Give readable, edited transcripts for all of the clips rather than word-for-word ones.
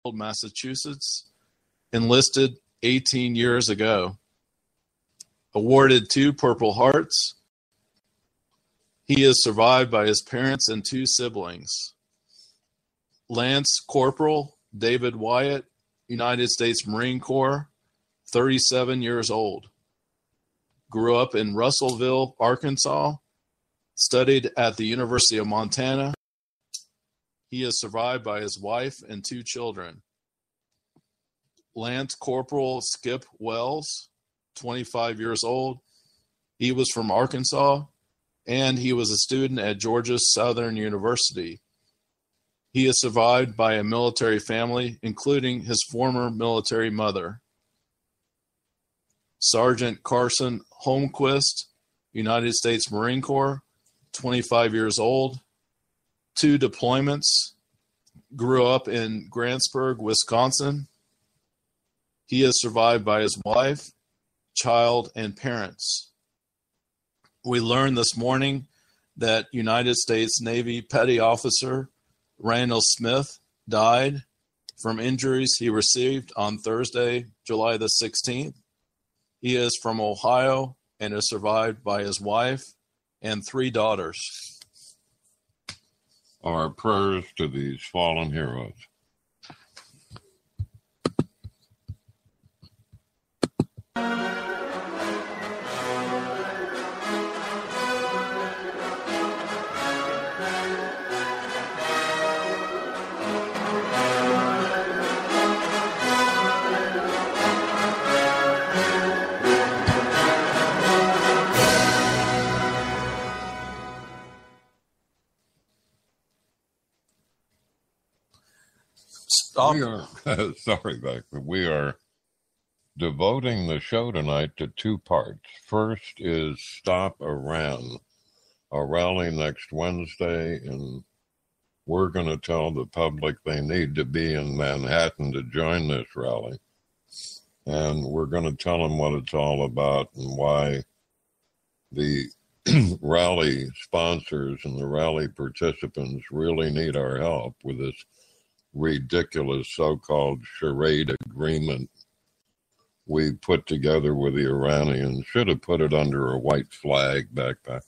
Massachusetts, enlisted 18 years ago. Awarded 2 Purple Hearts. He is survived by his parents and 2 siblings. Lance Corporal David Wyatt, United States Marine Corps, 37 years old. Grew up in Russellville, Arkansas. Studied at the University of Montana. He is survived by his wife and 2 children. Lance Corporal Skip Wells, 25 years old. He was from Arkansas, and he was a student at Georgia Southern University. He is survived by a military family, including his former military mother. Sergeant Carson Holmquist, United States Marine Corps, 25 years old. 2 deployments. Grew up in Grantsburg, Wisconsin. He is survived by his wife, child, and parents. We learned this morning that United States Navy Petty Officer Randall Smith died from injuries he received on Thursday, July the 16th. He is from Ohio and is survived by his wife and 3 daughters. Our prayers to these fallen heroes. We are, sorry, Beck, but we are devoting the show tonight to 2 parts. First is Stop Iran, a rally next Wednesday, and we're going to tell the public they need to be in Manhattan to join this rally. And we're going to tell them what it's all about and why the rally sponsors and the rally participants really need our help with this ridiculous so-called charade agreement we put together with the Iranians. Should have put it under a white flag backpack.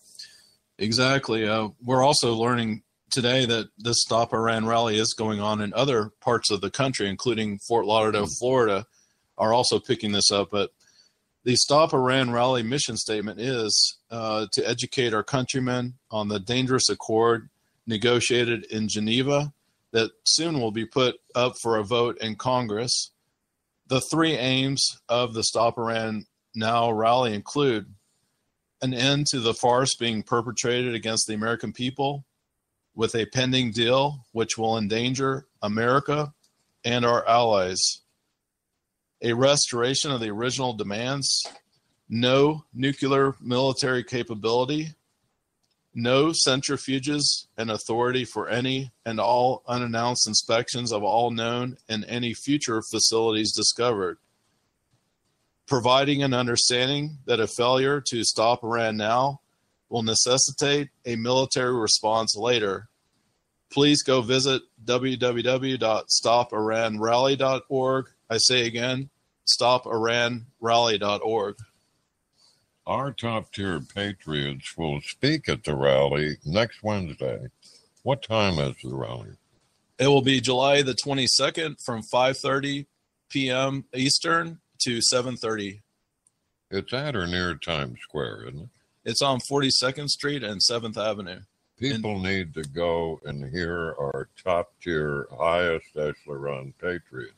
Exactly. We're also learning today that this Stop Iran rally is going on in other parts of the country, including Fort Lauderdale, Florida, are also picking this up. But the Stop Iran rally mission statement is to educate our countrymen on the dangerous accord negotiated in Geneva that soon will be put up for a vote in Congress. The 3 aims of the Stop Iran Now rally include an end to the farce being perpetrated against the American people with a pending deal which will endanger America and our allies, a restoration of the original demands, no nuclear military capability, no centrifuges and authority for any and all unannounced inspections of all known and any future facilities discovered. Providing an understanding that a failure to stop Iran now will necessitate a military response later. Please go visit www.stopiranrally.org. I say again, stopiranrally.org. Our top-tier patriots will speak at the rally next Wednesday. What time is the rally? It will be July the 22nd from 5:30 p.m. Eastern to 7:30. It's at or near Times Square, isn't it? It's on 42nd Street and 7th Avenue. People need to go and hear our top-tier, highest echelon patriots.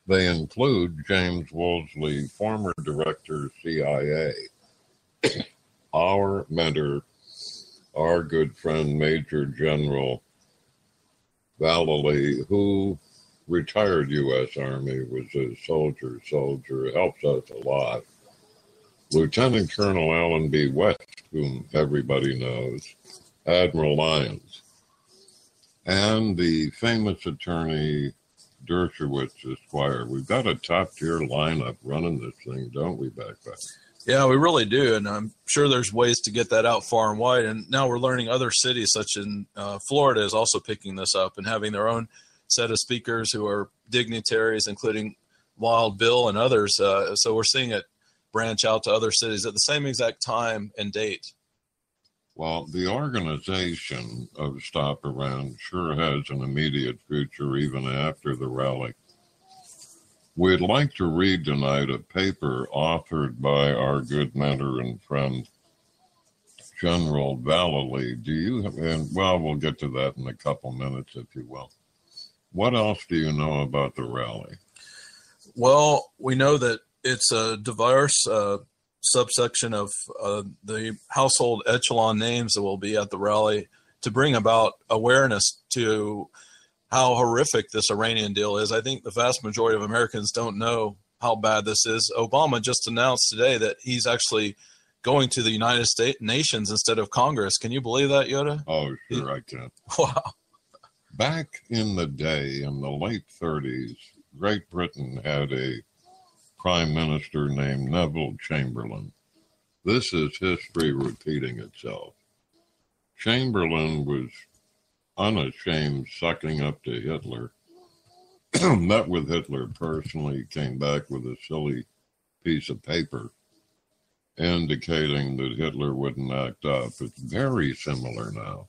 They include James Woolsey, former director, CIA, our mentor, our good friend, Major General Vallely, who retired U.S. Army, was a soldier, helps us a lot. Lieutenant Colonel Alan B. West, whom everybody knows, Admiral Lyons, and the famous attorney Dershowitz Esquire. We've got a top-tier lineup running this thing, don't we, Backpack? Yeah, we really do, and I'm sure there's ways to get that out far and wide. And now we're learning other cities, such in Florida, is also picking this up and having their own set of speakers who are dignitaries, including Wild Bill and others. So we're seeing it branch out to other cities at the same exact time and date. Well, the organization of Stop Iran sure has an immediate future even after the rally. We'd like to read tonight a paper authored by our good mentor and friend, General Vallely. We'll get to that in a couple minutes, if you will. What else do you know about the rally? Well, we know that it's a diverse subsection of the household echelon names that will be at the rally to bring about awareness to how horrific this Iranian deal is. I think the vast majority of Americans don't know how bad this is. Obama just announced today that he's actually going to the United States nations instead of Congress. Can you believe that, Yoda? Oh, sure, I can. Wow. Back in the day, in the late 30s, Great Britain had a prime minister named Neville Chamberlain. This is history repeating itself. Chamberlain was unashamed sucking up to Hitler, met with Hitler personally, came back with a silly piece of paper indicating that Hitler wouldn't act up. It's very similar now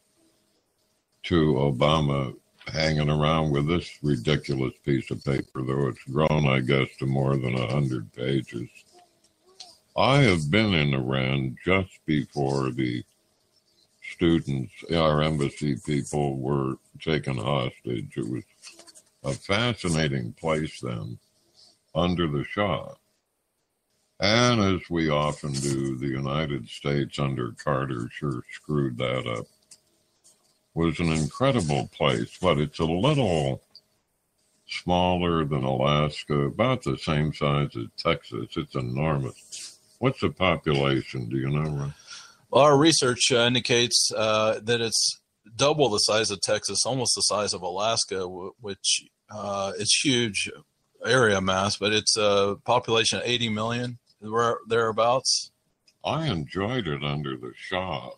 to Obama hanging around with this ridiculous piece of paper, though it's grown, I guess, to more than 100 pages. I have been in Iran just before the students, our embassy people, were taken hostage. It was a fascinating place then, under the Shah. And as we often do, the United States under Carter sure screwed that up. Was an incredible place, but it's a little smaller than Alaska, about the same size as Texas. It's enormous. What's the population? Do you know, Ron? Well, our research indicates that it's double the size of Texas, almost the size of Alaska, which is huge area mass, but it's a population of 80 million, thereabouts. I enjoyed it under the Shah.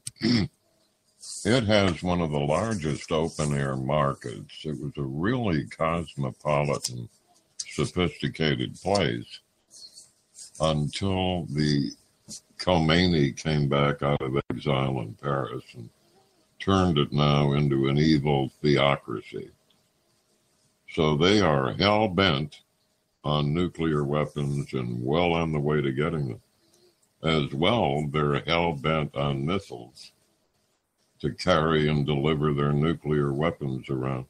It has one of the largest open-air markets. It was a really cosmopolitan, sophisticated place until the Khomeini came back out of exile in Paris and turned it now into an evil theocracy. So they are hell-bent on nuclear weapons and well on the way to getting them. As well, they're hell-bent on missiles to carry and deliver their nuclear weapons around.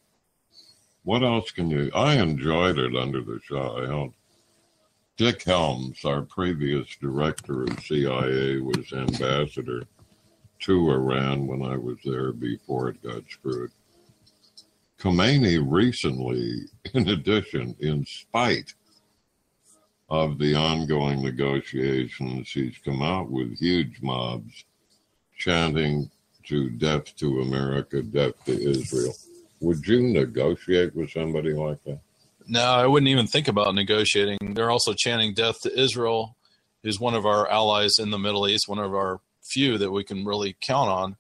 What else can you... I enjoyed it under the Shah. Dick Helms, our previous director of CIA, was ambassador to Iran when I was there before it got screwed. Khomeini recently, in addition, in spite of the ongoing negotiations, he's come out with huge mobs chanting to death to America, death to Israel. Would you negotiate with somebody like that? No, I wouldn't even think about negotiating. They're also chanting death to Israel, who's one of our allies in the Middle East, one of our few that we can really count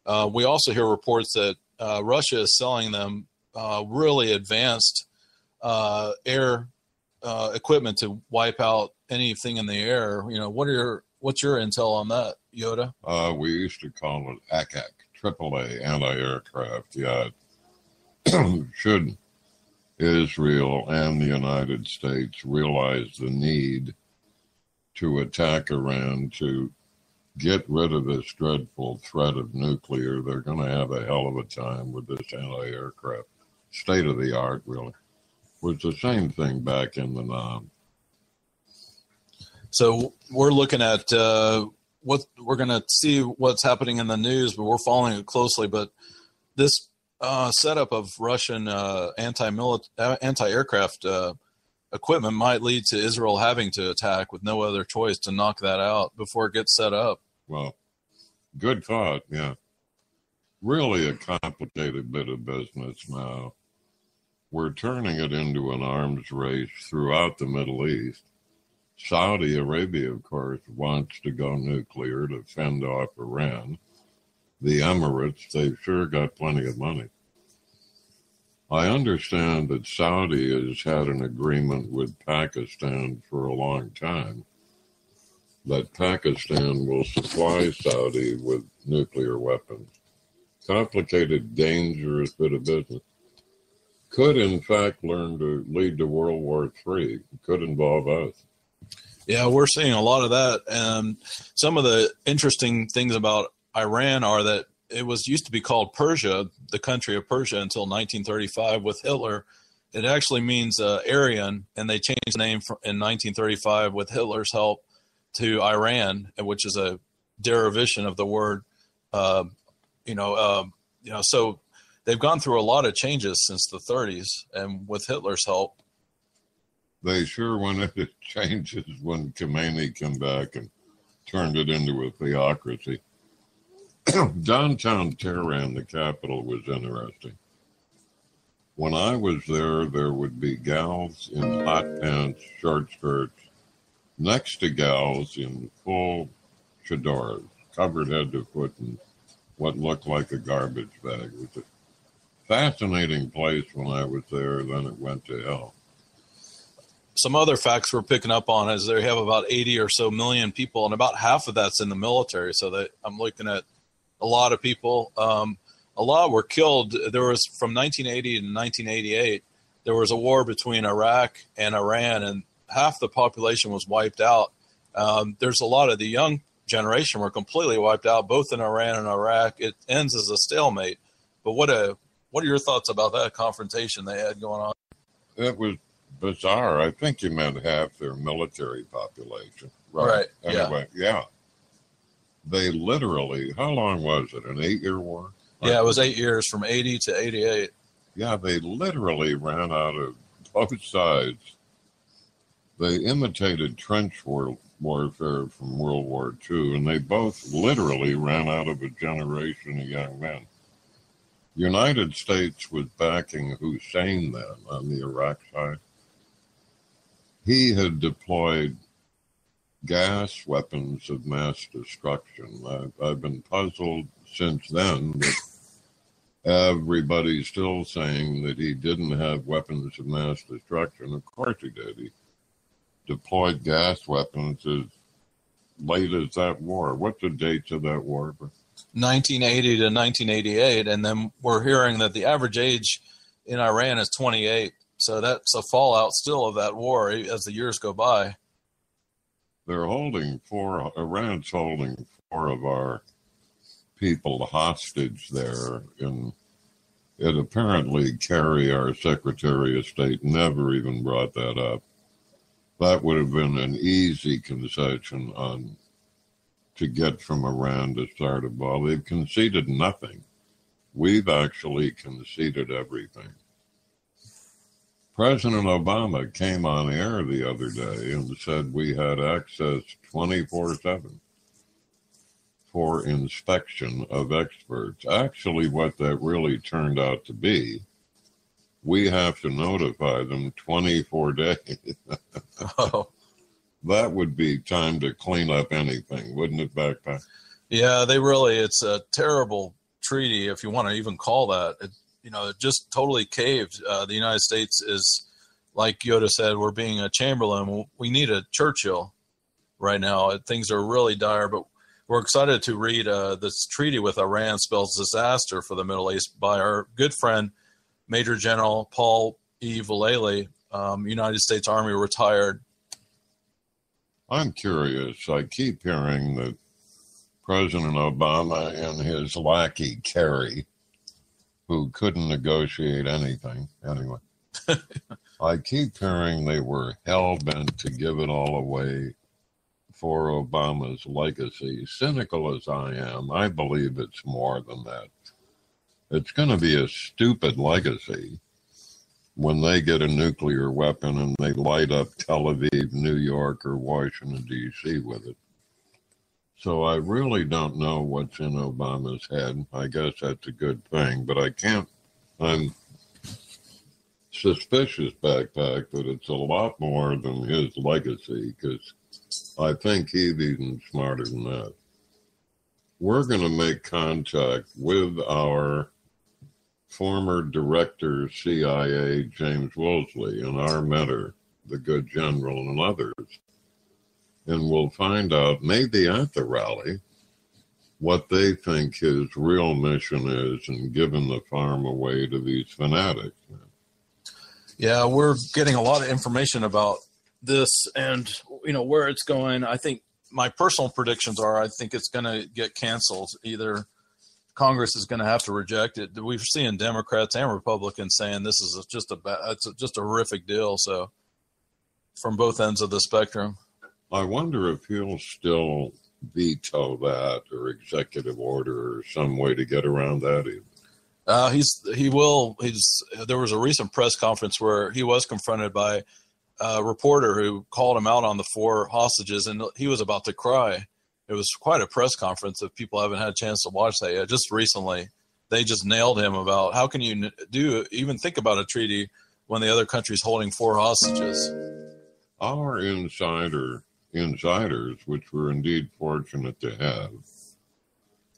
on. We also hear reports that Russia is selling them really advanced air equipment to wipe out anything in the air. You know, what's your intel on that, Yoda? We used to call it ACAC, AAA anti-aircraft. Yeah. Should Israel and the United States realize the need to attack Iran to get rid of this dreadful threat of nuclear, they're going to have a hell of a time with this anti-aircraft. State of the art, really. Was the same thing back in the Nam. So we're looking at what we're going to see what's happening in the news, but we're following it closely. But this setup of Russian anti-aircraft equipment might lead to Israel having to attack with no other choice to knock that out before it gets set up. Well, good thought, yeah. Really a complicated bit of business now. We're turning it into an arms race throughout the Middle East. Saudi Arabia, of course, wants to go nuclear to fend off Iran. The Emirates, they've sure got plenty of money. I understand that Saudi has had an agreement with Pakistan for a long time that Pakistan will supply Saudi with nuclear weapons. Complicated, dangerous bit of business. Could, in fact, lead to World War III. Could involve us. Yeah, we're seeing a lot of that. And some of the interesting things about Iran are that it used to be called Persia, the country of Persia, until 1935 with Hitler. It actually means Aryan, and they changed the name in 1935 with Hitler's help to Iran, which is a derivation of the word, so they've gone through a lot of changes since the 30s, and with Hitler's help. They sure went into changes when Khomeini came back and turned it into a theocracy. Downtown Tehran, the capital, was interesting. When I was there would be gals in hot pants, short skirts, next to gals in full chadors, covered head to foot in what looked like a garbage bag. It was a fascinating place when I was there, then it went to hell. Some other facts we're picking up on is they have about 80 or so million people, and about half of that's in the military. So that I'm looking at a lot of people. A lot were killed. There was, from 1980 to 1988, there was a war between Iraq and Iran, and half the population was wiped out. There's a lot of the young generation were completely wiped out, both in Iran and Iraq. It ends as a stalemate. But what are your thoughts about that confrontation they had going on? It was bizarre. I think you meant half their military population. Right. Anyway, yeah. They literally, how long was it? An 8-year war? Yeah, it was 8 years, from 80 to 88. Yeah, they literally ran out of both sides. They imitated trench warfare from World War II, and they both literally ran out of a generation of young men. United States was backing Hussein then on the Iraq side. He had deployed gas weapons of mass destruction. I've been puzzled since then that everybody's still saying that he didn't have weapons of mass destruction. Of course he did. He deployed gas weapons as late as that war. What's the dates of that war? 1980 to 1988, and then we're hearing that the average age in Iran is 28. So that's a fallout still of that war as the years go by. Iran's holding 4 of our people hostage there, and it apparently Kerry, our Secretary of State, never even brought that up. That would have been an easy concession to get from Iran to start a ball. They've conceded nothing. We've actually conceded everything. President Obama came on air the other day and said we had access 24/7 for inspection of experts. Actually, what that really turned out to be, we have to notify them 24 days. Oh. That would be time to clean up anything, wouldn't it, Backpack? Yeah, it's a terrible treaty, if you want to even call that. It just totally caved. The United States is, like Yoda said, we're being a Chamberlain. We need a Churchill right now. Things are really dire, but we're excited to read this treaty with Iran spells disaster for the Middle East by our good friend, Major General Paul E. Vallely, United States Army retired. I'm curious. I keep hearing that President Obama and his lackey, Kerry, who couldn't negotiate anything anyway, I keep hearing they were hell-bent to give it all away for Obama's legacy. Cynical as I am, I believe it's more than that. It's going to be a stupid legacy when they get a nuclear weapon and they light up Tel Aviv, New York, or Washington, D.C. with it. So I really don't know what's in Obama's head. I guess that's a good thing, but I'm suspicious, Backpack, that it's a lot more than his legacy, because I think he's even smarter than that. We're going to make contact with our former director CIA James Woolsey and our mentor, the good general, and others. And we'll find out, maybe at the rally, what they think his real mission is in giving the farm away to these fanatics. Yeah, we're getting a lot of information about this and, where it's going. I think my personal predictions are I think it's going to get canceled. Either Congress is going to have to reject it. We're seeing Democrats and Republicans saying this is just a horrific deal. So from both ends of the spectrum. I wonder if he'll still veto that or executive order or some way to get around that even. He will. There was a recent press conference where he was confronted by a reporter who called him out on the 4 hostages, and he was about to cry. It was quite a press conference. If people haven't had a chance to watch that yet, just recently, they just nailed him about how can you even think about a treaty when the other country's holding 4 hostages. Our insiders, which we're indeed fortunate to have,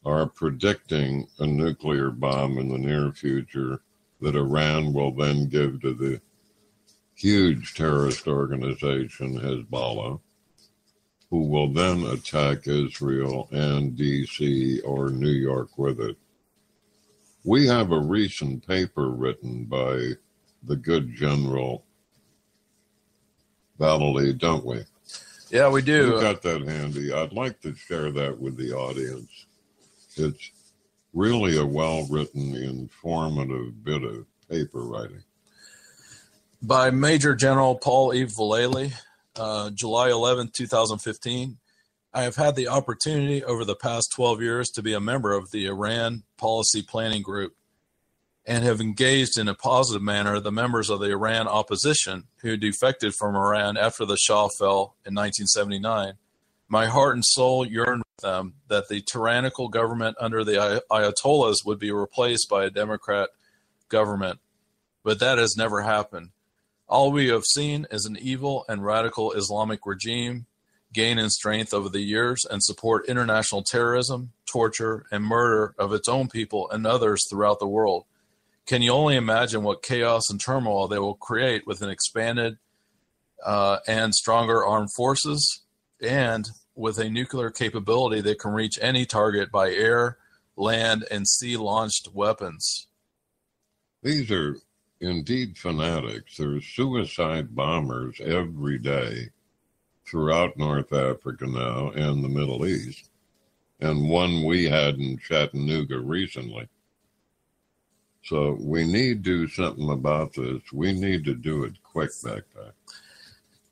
are predicting a nuclear bomb in the near future that Iran will then give to the huge terrorist organization Hezbollah, who will then attack Israel and D.C. or New York with it. We have a recent paper written by the good General Vallely, don't we? Yeah, we do. You got that handy. I'd like to share that with the audience. It's really a well-written, informative bit of paper writing. By Major General Paul E. Vallely, July 11, 2015. I have had the opportunity over the past 12 years to be a member of the Iran Policy Planning Group and have engaged in a positive manner the members of the Iran opposition who defected from Iran after the Shah fell in 1979. My heart and soul yearn with them that the tyrannical government under the Ayatollahs would be replaced by a Democrat government, but that has never happened. All we have seen is an evil and radical Islamic regime gain in strength over the years and support international terrorism, torture, and murder of its own people and others throughout the world. Can you only imagine what chaos and turmoil they will create with an expanded and stronger armed forces and with a nuclear capability that can reach any target by air, land, and sea-launched weapons? These are indeed fanatics. There's suicide bombers every day throughout North Africa now and the Middle East, and one we had in Chattanooga recently. So we need to do something about this. We need to do it quick, Backpack.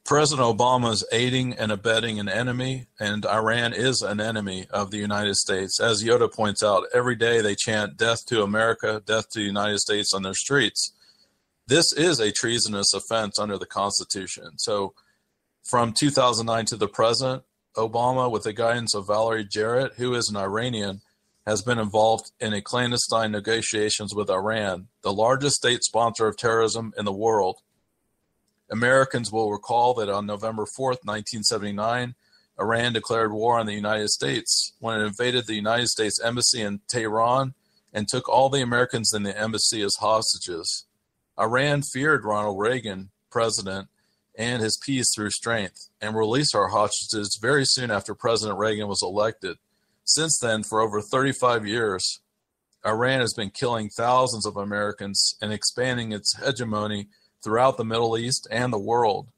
President Obama is aiding and abetting an enemy, and Iran is an enemy of the United States. As Yoda points out, every day they chant death to America, death to the United States on their streets. This is a treasonous offense under the Constitution. So from 2009 to the present, Obama, with the guidance of Valerie Jarrett, who is an Iranian, has been involved in a clandestine negotiations with Iran, the largest state sponsor of terrorism in the world. Americans will recall that on November 4th, 1979, Iran declared war on the United States when it invaded the United States Embassy in Tehran and took all the Americans in the embassy as hostages. Iran feared Ronald Reagan, president, and his peace through strength, and released our hostages very soon after President Reagan was elected. Since then, for over 35 years, Iran has been killing thousands of Americans and expanding its hegemony throughout the Middle East and the world.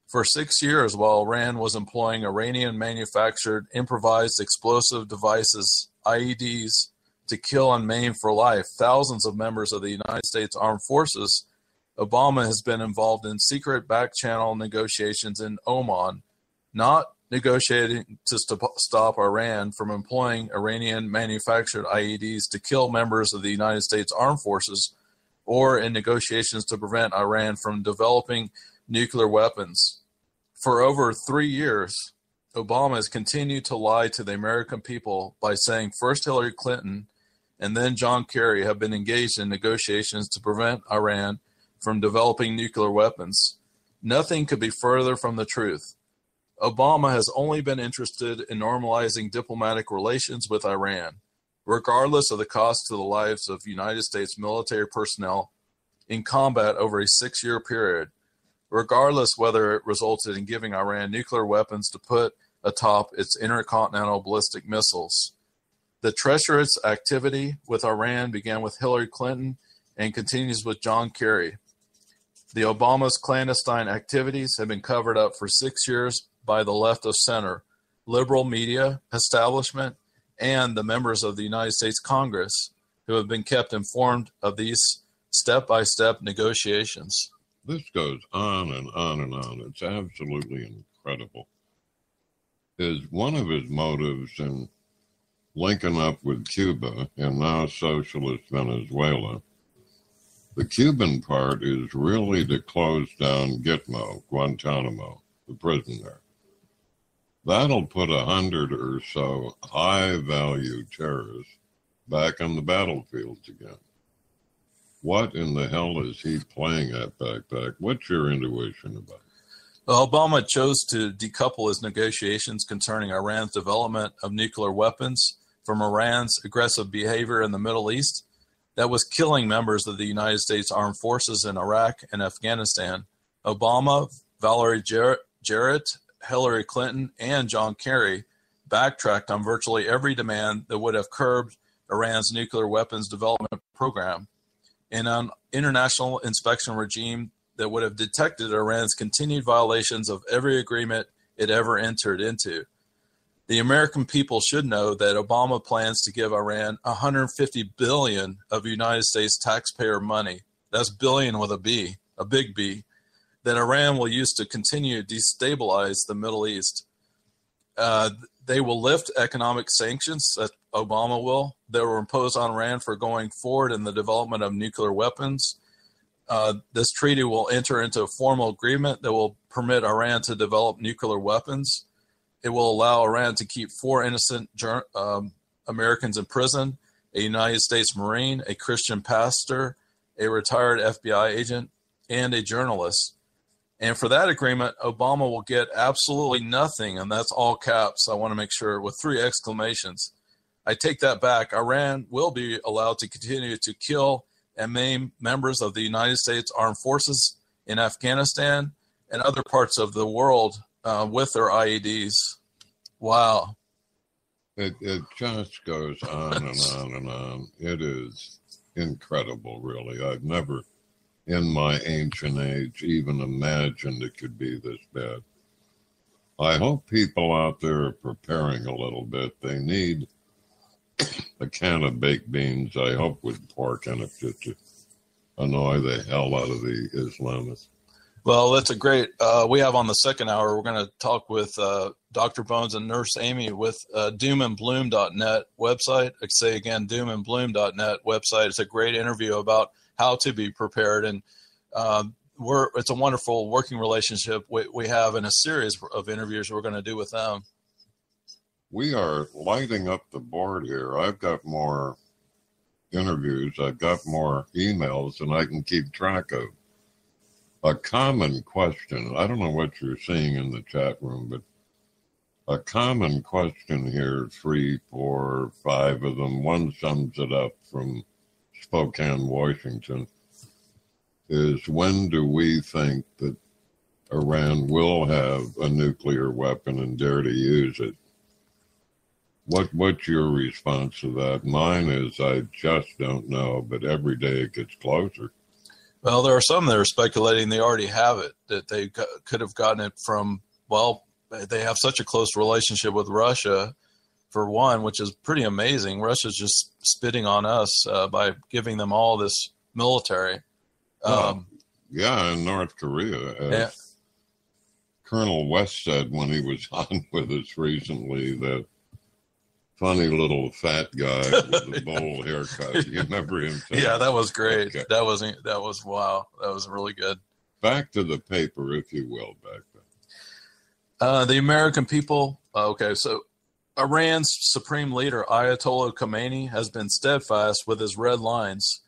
For 6 years, while Iran was employing Iranian-manufactured improvised explosive devices, IEDs, to kill and maim for life thousands of members of the United States Armed Forces, Obama has been involved in secret back-channel negotiations in Oman, not negotiating to stop Iran from employing Iranian-manufactured IEDs to kill members of the United States Armed Forces, or in negotiations to prevent Iran from developing nuclear weapons. For over 3 years, Obama has continued to lie to the American people by saying first Hillary Clinton and then John Kerry have been engaged in negotiations to prevent Iran from developing nuclear weapons. Nothing could be further from the truth. Obama has only been interested in normalizing diplomatic relations with Iran. regardless of the cost to the lives of United States military personnel in combat over a 6-year period, regardless whether it resulted in giving Iran nuclear weapons to put atop its intercontinental ballistic missiles. The treacherous activity with Iran began with Hillary Clinton and continues with John Kerry. The Obama's clandestine activities have been covered up for 6 years by the left of center, liberal media establishment, and the members of the United States Congress, who have been kept informed of these step-by-step negotiations. This goes on and on and on. It's absolutely incredible. One of his motives in linking up with Cuba and now socialist Venezuela, the Cuban part is really to close down Gitmo, Guantanamo, the prison there. That'll put 100 or so high-value terrorists back on the battlefields again. What in the hell is he playing at back? What's your intuition about it? Well, Obama chose to decouple his negotiations concerning Iran's development of nuclear weapons from Iran's aggressive behavior in the Middle East that was killing members of the United States Armed Forces in Iraq and Afghanistan. Obama, Valerie Jarrett, Hillary Clinton, and John Kerry backtracked on virtually every demand that would have curbed Iran's nuclear weapons development program, and an international inspection regime that would have detected Iran's continued violations of every agreement it ever entered into. The American people should know that Obama plans to give Iran $150 billion of United States taxpayer money. That's billion with a B, a big B, that Iran will use to continue to destabilize the Middle East. They will lift economic sanctions, that Obama will. They will impose on Iran for going forward in the development of nuclear weapons. This treaty will enter into a formal agreement that will permit Iran to develop nuclear weapons. It will allow Iran to keep 4 innocent Americans in prison, a United States Marine, a Christian pastor, a retired FBI agent, and a journalist. And for that agreement, Obama will get absolutely nothing, and that's all caps. I want to make sure, with 3 exclamations. I take that back. Iran will be allowed to continue to kill and maim members of the United States Armed Forces in Afghanistan and other parts of the world with their IEDs. Wow. It just goes on and on and on. It is incredible, really. I've never, in my ancient age, even imagined it could be this bad. I hope people out there are preparing a little bit. They need a can of baked beans, I hope with pork in it, just to annoy the hell out of the Islamists. Well, that's a great, we have on the second hour, we're going to talk with Dr. Bones and Nurse Amy with doomandbloom.net website. I say again, doomandbloom.net website. It's a great interview about how to be prepared. And it's a wonderful working relationship we have in a series of interviews we're going to do with them. We are lighting up the board here. I've got more interviews. I've got more emails than I can keep track of. A common question, I don't know what you're seeing in the chat room, but a common question here, 3, 4, 5 of them, one sums it up from Spokane, Washington, is when do we think that Iran will have a nuclear weapon and dare to use it? What's your response to that? Mine is I just don't know, but every day it gets closer. Well, there are some that are speculating they already have it, that they could have gotten it from, well, they have such a close relationship with Russia, for one, which is pretty amazing. Russia's just spitting on us by giving them all this military. Yeah, in North Korea. As Colonel West said when he was on with us recently, that funny little fat guy with the bowl haircut. You remember him? Yeah, that was great. Okay. That was wow. That was really good. Back to the paper, if you will, back then. The American people. Okay, so Iran's supreme leader, Ayatollah Khomeini, has been steadfast with his red lines,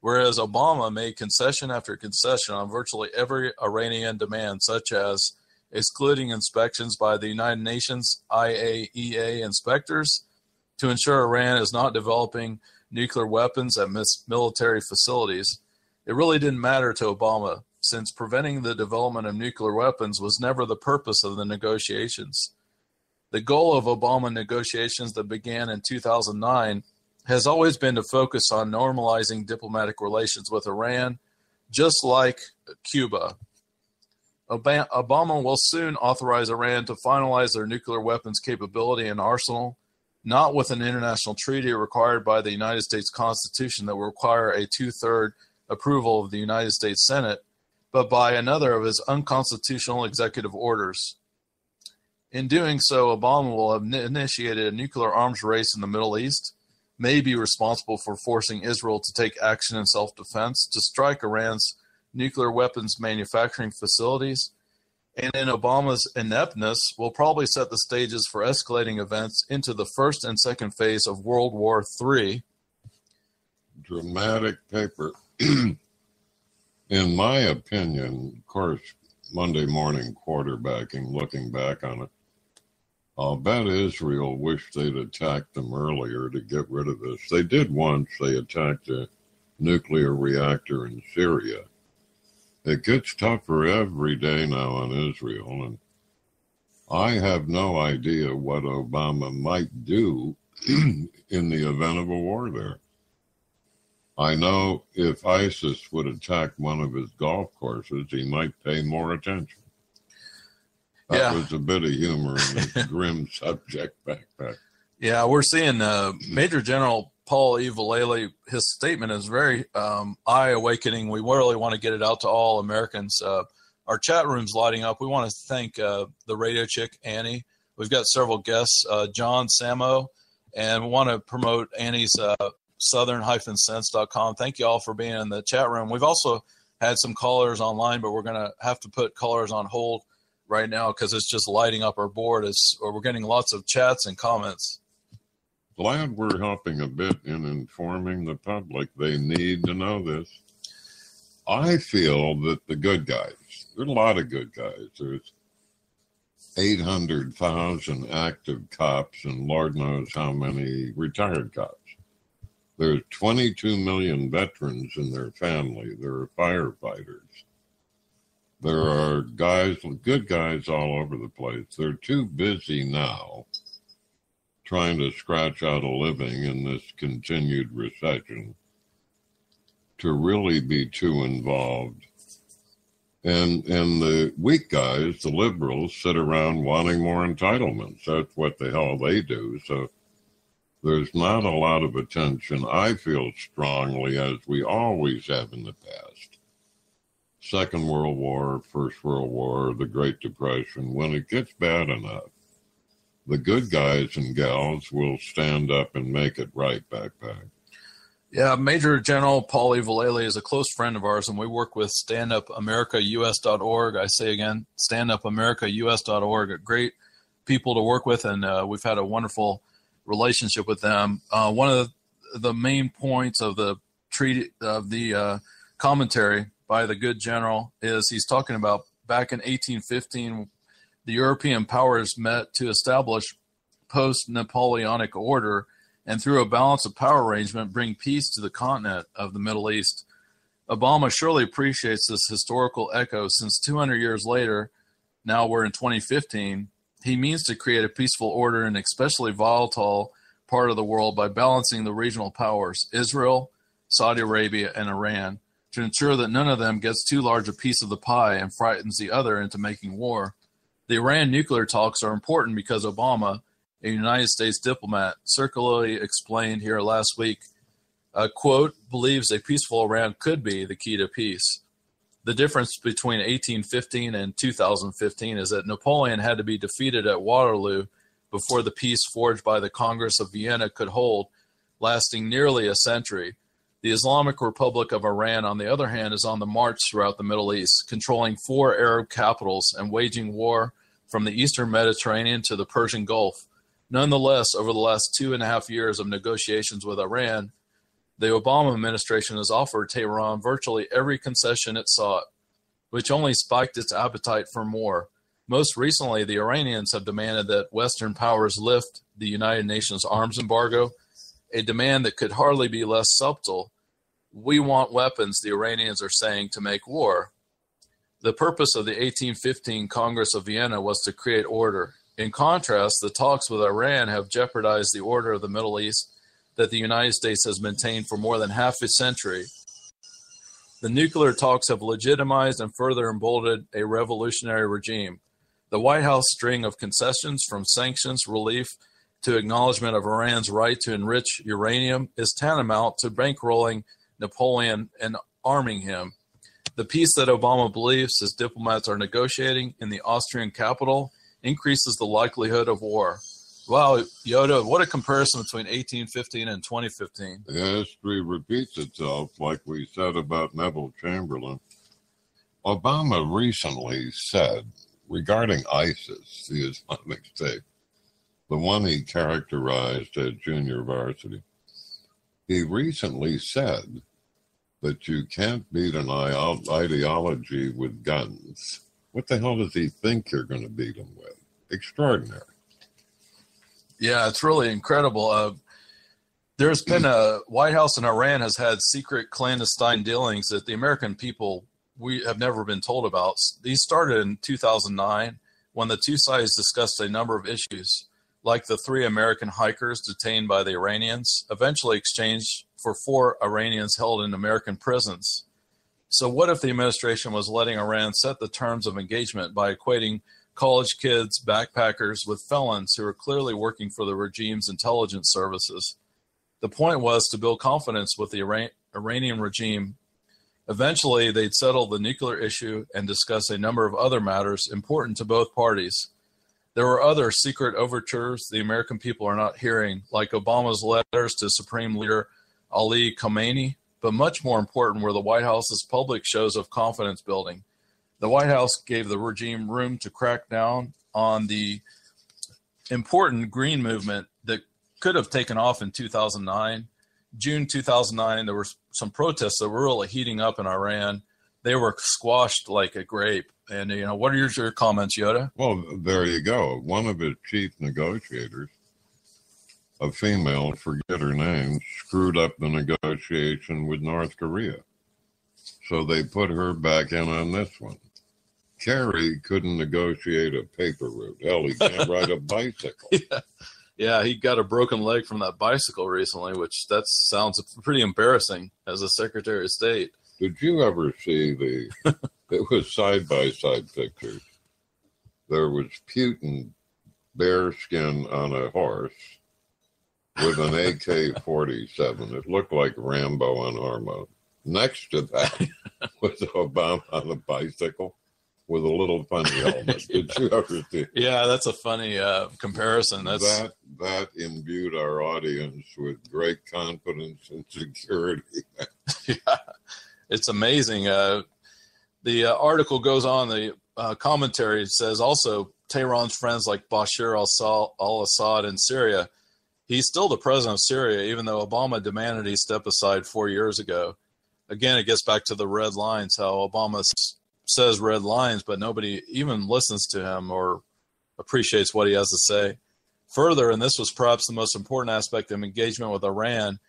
whereas Obama made concession after concession on virtually every Iranian demand, such as excluding inspections by the United Nations IAEA inspectors, to ensure Iran is not developing nuclear weapons at military facilities. It really didn't matter to Obama, since preventing the development of nuclear weapons was never the purpose of the negotiations. The goal of Obama negotiations that began in 2009 has always been to focus on normalizing diplomatic relations with Iran, just like Cuba. Obama will soon authorize Iran to finalize their nuclear weapons capability and arsenal, not with an international treaty required by the United States Constitution that will require a two-thirds approval of the United States Senate, but by another of his unconstitutional executive orders. In doing so, Obama will have initiated a nuclear arms race in the Middle East, may be responsible for forcing Israel to take action in self-defense, to strike Iran's nuclear weapons manufacturing facilities, and in Obama's ineptness will probably set the stages for escalating events into the first and second phase of World War III. Dramatic paper. In my opinion, of course, Monday morning quarterbacking, looking back on it, I'll bet Israel wished they'd attacked them earlier to get rid of this. They did once. They attacked a nuclear reactor in Syria. It gets tougher every day now on Israel, and I have no idea what Obama might do in the event of a war there. I know if ISIS would attack one of his golf courses, he might pay more attention. That was a bit of humor in this grim subject backpack. Yeah, we're seeing Major General Paul Evalele. His statement is very eye-awakening. We really want to get it out to all Americans. Our chat room's lighting up. We want to thank the radio chick, Annie. We've got several guests, John, Samo, and we want to promote Annie's southern-sense.com. Thank you all for being in the chat room. We've also had some callers online, but we're going to have to put callers on hold right now because it's just lighting up our board. We're getting lots of chats and comments. Glad we're helping a bit in informing the public. They need to know this. I feel that the good guys, there's a lot of good guys. There's 800,000 active cops and Lord knows how many retired cops. There's 22 million veterans and their family. There are firefighters. There are guys, good guys all over the place. They're too busy now trying to scratch out a living in this continued recession to really be too involved. And the weak guys, the liberals, sit around wanting more entitlements. That's what the hell they do. So there's not a lot of attention, I feel strongly, as we always have in the past. Second World War, First World War, the Great Depression, when it gets bad enough, the good guys and gals will stand up and make it right, backpack. Yeah, Major General Paul Evalele is a close friend of ours, and we work with standupamericaus.org. I say again, standupamericaus.org. Great people to work with, and we've had a wonderful relationship with them. One of the main points of the treaty of the commentary by the good general is he's talking about back in 1815, the European powers met to establish post-Napoleonic order and through a balance of power arrangement bring peace to the continent of the Middle East. Obama surely appreciates this historical echo since 200 years later, now we're in 2015, he means to create a peaceful order in an especially volatile part of the world by balancing the regional powers, Israel, Saudi Arabia, and Iran, to ensure that none of them gets too large a piece of the pie and frightens the other into making war. The Iran nuclear talks are important because Obama, a United States diplomat, circularly explained here last week, quote, believes a peaceful Iran could be the key to peace. The difference between 1815 and 2015 is that Napoleon had to be defeated at Waterloo before the peace forged by the Congress of Vienna could hold, lasting nearly a century. The Islamic Republic of Iran, on the other hand, is on the march throughout the Middle East, controlling 4 Arab capitals and waging war from the Eastern Mediterranean to the Persian Gulf. Nonetheless, over the last 2.5 years of negotiations with Iran, the Obama administration has offered Tehran virtually every concession it sought, which only spiked its appetite for more. Most recently, the Iranians have demanded that Western powers lift the United Nations arms embargo, a demand that could hardly be less subtle. We want weapons, the Iranians are saying, to make war. The purpose of the 1815 Congress of Vienna was to create order. In contrast, the talks with Iran have jeopardized the order of the Middle East that the United States has maintained for more than half a century. The nuclear talks have legitimized and further emboldened a revolutionary regime. The White House string of concessions, from sanctions relief to acknowledgement of Iran's right to enrich uranium, is tantamount to bankrolling Napoleon and arming him. The peace that Obama believes his diplomats are negotiating in the Austrian capital increases the likelihood of war. Wow, Yoda, what a comparison between 1815 and 2015. History repeats itself, like we said about Neville Chamberlain. Obama recently said, regarding ISIS, the Islamic State, the one he characterized as junior varsity, he recently said that you can't beat an ideology with guns. What the hell does he think you're going to beat him with? Extraordinary. Yeah, it's really incredible. There's been a White House in Iran has had secret clandestine dealings that the American people we have never been told about. These started in 2009 when the two sides discussed a number of issues, like the 3 American hikers detained by the Iranians, eventually exchanged for 4 Iranians held in American prisons. So what if the administration was letting Iran set the terms of engagement by equating college kids, backpackers, with felons who are clearly working for the regime's intelligence services? The point was to build confidence with the Iranian regime. Eventually, they'd settle the nuclear issue and discuss a number of other matters important to both parties. There were other secret overtures the American people are not hearing, like Obama's letters to Supreme Leader Ali Khamenei, but much more important were the White House's public shows of confidence building. The White House gave the regime room to crack down on the important green movement that could have taken off in 2009. June 2009, there were some protests that were really heating up in Iran. They were squashed like a grape. And, what are your comments, Yoda? Well, there you go. One of his chief negotiators, a female, forget her name, screwed up the negotiation with North Korea. So they put her back in on this one. Kerry couldn't negotiate a paper route. Hell, he can't ride a bicycle. Yeah, he got a broken leg from that bicycle recently, which that sounds pretty embarrassing as a Secretary of State. Did you ever see it was side-by-side pictures. There was Putin bearskin on a horse with an AK-47. It looked like Rambo on hormone. Next to that was Obama on a bicycle with a little funny helmet. Did you ever see? Yeah, that's a funny comparison. That imbued our audience with great confidence and security. Yeah, it's amazing. The article goes on. The commentary says also Tehran's friends like Bashar al-Assad in Syria. He's still the president of Syria, even though Obama demanded he step aside 4 years ago. Again, it gets back to the red lines, how Obama says red lines, but nobody even listens to him or appreciates what he has to say. Further, and this was perhaps the most important aspect of engagement with Iran,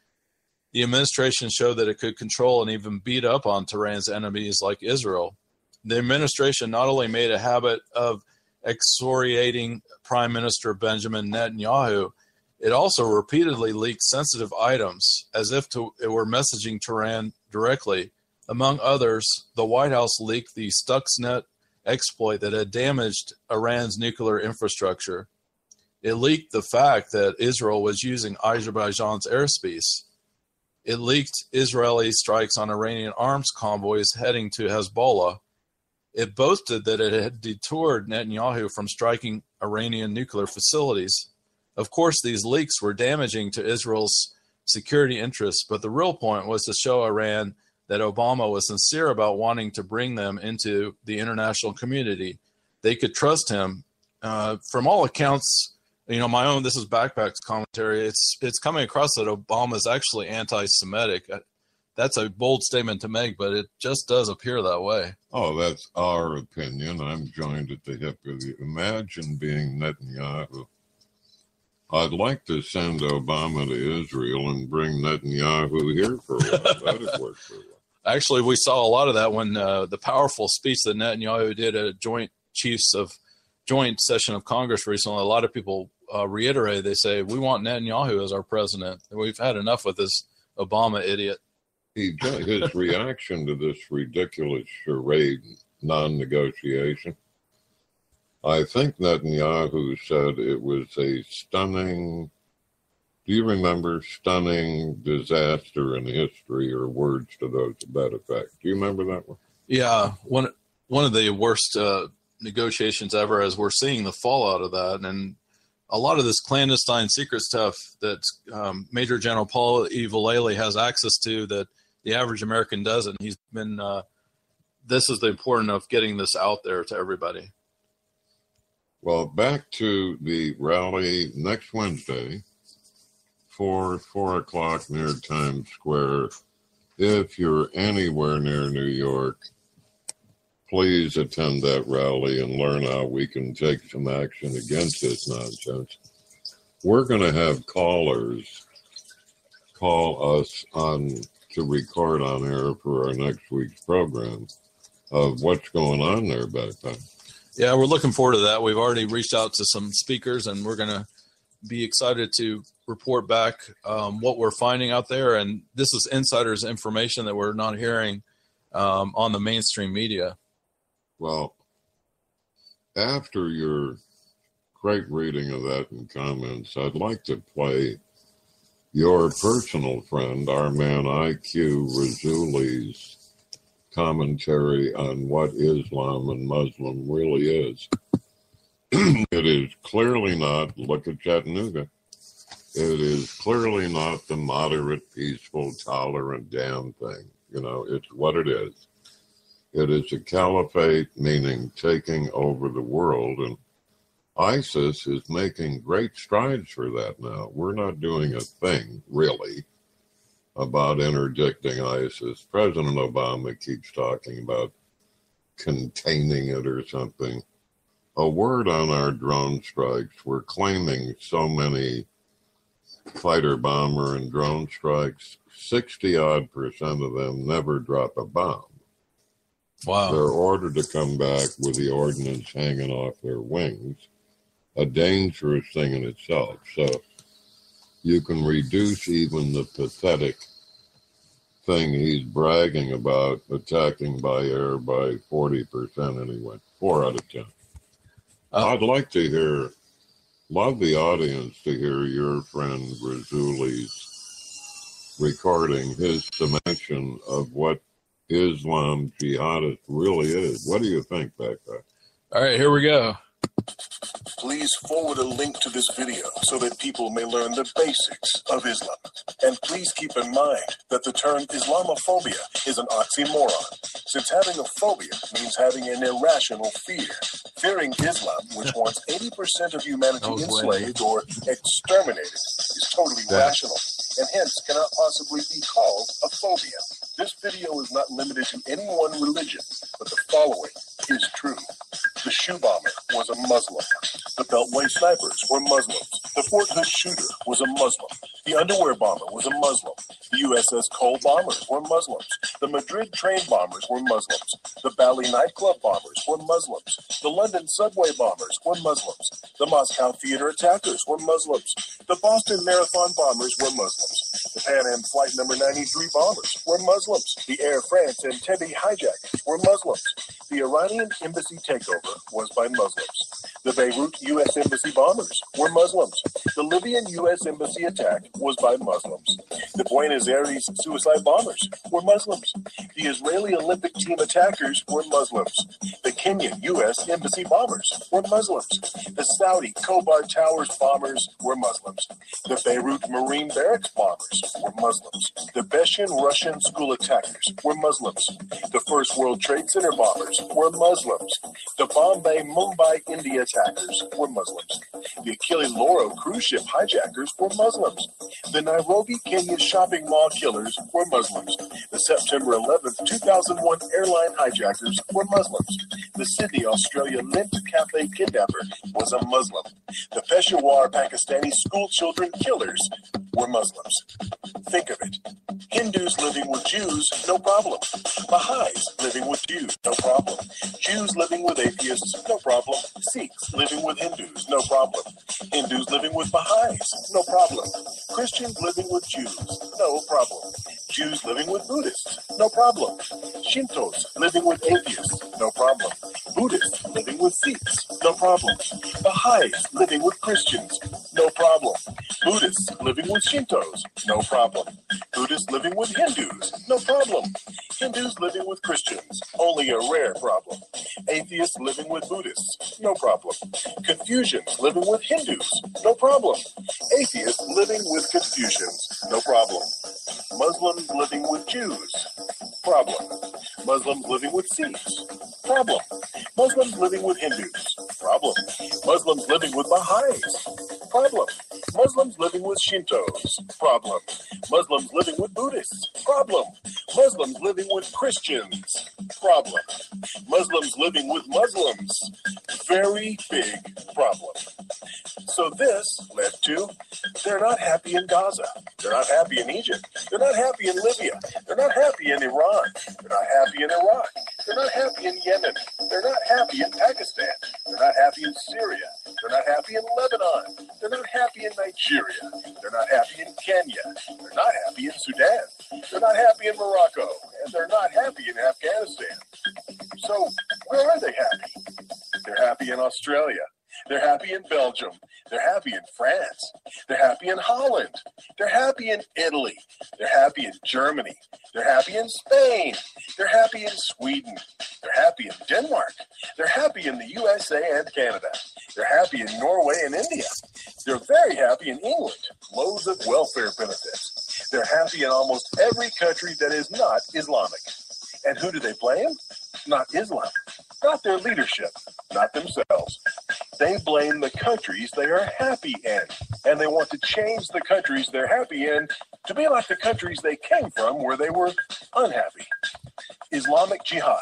the administration showed that it could control and even beat up on Tehran's enemies like Israel. The administration not only made a habit of excoriating Prime Minister Benjamin Netanyahu, it also repeatedly leaked sensitive items as if it were messaging Tehran directly. Among others, the White House leaked the Stuxnet exploit that had damaged Iran's nuclear infrastructure. It leaked the fact that Israel was using Azerbaijan's airspace. It leaked Israeli strikes on Iranian arms convoys heading to Hezbollah. It boasted that it had detoured Netanyahu from striking Iranian nuclear facilities. Of course, these leaks were damaging to Israel's security interests, but the real point was to show Iran that Obama was sincere about wanting to bring them into the international community. They could trust him. From all accounts, this is Backpack's commentary. It's coming across that Obama is actually anti-Semitic. that's a bold statement to make, but it just does appear that way. Oh, that's our opinion. I'm joined at the hip with you. Imagine being Netanyahu. I'd like to send Obama to Israel and bring Netanyahu here for a while. That'd work for a while. Actually, we saw a lot of that when the powerful speech that Netanyahu did at a joint session of Congress recently. A lot of people reiterate, they say, we want Netanyahu as our president. We've had enough with this Obama idiot. His reaction to this ridiculous charade non-negotiation, I think Netanyahu said it was a stunning, do you remember, stunning disaster in history, or words to that effect? Do you remember that one? Yeah, one of the worst negotiations ever, as we're seeing the fallout of that. And a lot of this clandestine secret stuff that Major General Paul E. Vallely has access to that the average American doesn't. He's been, this is the importance of getting this out there to everybody. Well, back to the rally next Wednesday for 4 o'clock near Times Square. If you're anywhere near New York, please attend that rally and learn how we can take some action against this nonsense. We're going to have callers call us on to record on air for our next week's program of what's going on there back then. Yeah, we're looking forward to that. We've already reached out to some speakers, and we're going to be excited to report back what we're finding out there. And this is insiders information that we're not hearing on the mainstream media. Well, after your great reading of that in comments, I'd like to play your personal friend, our man IQ Razouli's commentary on what Islam and Muslim really is. It is clearly not, look at Chattanooga, it is clearly not the moderate, peaceful, tolerant damn thing. You know, it's what it is. It is a caliphate, meaning taking over the world, and ISIS is making great strides for that now. We're not doing a thing, really, about interdicting ISIS. President Obama keeps talking about containing it or something. A word on our drone strikes. We're claiming so many fighter bomber and drone strikes. 60-odd% of them never drop a bomb. Wow. They're ordered to come back with the ordnance hanging off their wings. A dangerous thing in itself. So you can reduce even the pathetic thing he's bragging about, attacking by air, by 40% anyway. 4 out of 10. I'd like to love the audience to hear your friend Razouli's recording his summation of what Islam jihadist really is. What do you think, Backpack? All right, here we go. Please forward a link to this video so that people may learn the basics of Islam. And please keep in mind that the term Islamophobia is an oxymoron, since having a phobia means having an irrational fear. Fearing Islam, which wants 80% of humanity enslaved or exterminated, is totally rational, and hence cannot possibly be called a phobia. This video is not limited to any one religion, but the following is true. The shoe bomber was a Muslim. The Beltway snipers were Muslims. The Fort Hood shooter was a Muslim. The underwear bomber was a Muslim. The USS Cole bombers were Muslims. The Madrid train bombers were Muslims. The Bali nightclub bombers were Muslims. The London subway bombers were Muslims. The Moscow theater attackers were Muslims. The Boston Marathon bombers were Muslims. The Pan Am Flight number 93 bombers were Muslims. The Air France Entebbe hijackers were Muslims. The Iranian embassy takeover was by Muslims. The Beirut U.S. Embassy bombers were Muslims. The Libyan U.S. Embassy attack was by Muslims. The Buenos Aires suicide bombers were Muslims. The Israeli Olympic team attackers were Muslims. The Kenyan U.S. Embassy bombers were Muslims. The Saudi Khobar Towers bombers were Muslims. The Beirut Marine Barracks bombers were Muslims. The Beshan Russian school attackers were Muslims. The First World Trade Center bombers were Muslims. The Bombay Mumbai India attackers were Muslims. The Achille Lauro cruise ship hijackers were Muslims. The Nairobi, Kenya shopping mall killers were Muslims. The September 11th, 2001 airline hijackers were Muslims. The Sydney, Australia Lint Cafe kidnapper was a Muslim. The Peshawar, Pakistani school children killers were Muslims. Think of it. Hindus living with Jews, no problem. Baha'is living with Jews, no problem. Jews living with atheists, no problem. Sikhs living with Hindus, no problem. Hindus living with Baha'is, no problem. Christians living with Jews, no problem. Jews living with Buddhists, no problem. Shintos living with atheists, no problem. Buddhists living with Sikhs, no problem. Baha'is living with Christians, no problem. Buddhists living with Shintos, no problem. Buddhists living with Hindus, no problem. Hindus living with Christians, only a rare problem. Atheists living with Buddhists, no problem. Confucians living with Hindus, no problem. Atheists living with Confucians, no problem. Muslims living with Jews, problem. Muslims living with Sikhs, problem. Muslims living with Hindus, problem. Muslims living with Baha'is, problem. Muslims living with Shintos, problem. Muslims living with Buddhists, problem. Muslims living with Christians, problem. Muslims living with Muslims, very big problem. So this led to, they're not happy in Gaza. They're not happy in Egypt. They're not happy in Libya. They're not happy in Iran. They're not happy in Iraq. They're not happy in Yemen. They're not happy in Pakistan. They're not happy in Syria. They're not happy in Lebanon. They're not happy in Nigeria. They're not happy in Kenya. They're not happy in Sudan. They're not happy in Morocco. And they're not happy in Afghanistan. So where are they happy? They're happy in Australia. They're happy in Belgium. They're happy in France. They're happy in Holland. They're happy in Italy. They're happy in Germany. They're happy in Spain. They're happy in Sweden. They're happy in Denmark. They're happy in the USA and Canada. They're happy in Norway and India. They're very happy in England. Loads of welfare benefits. They're happy in almost every country that is not Islamic. And who do they blame? Not Islam. Not their leadership. Not themselves. They blame the countries they are happy in. And they want to change the countries they're happy in to be like the countries they came from where they were unhappy. Islamic Jihad,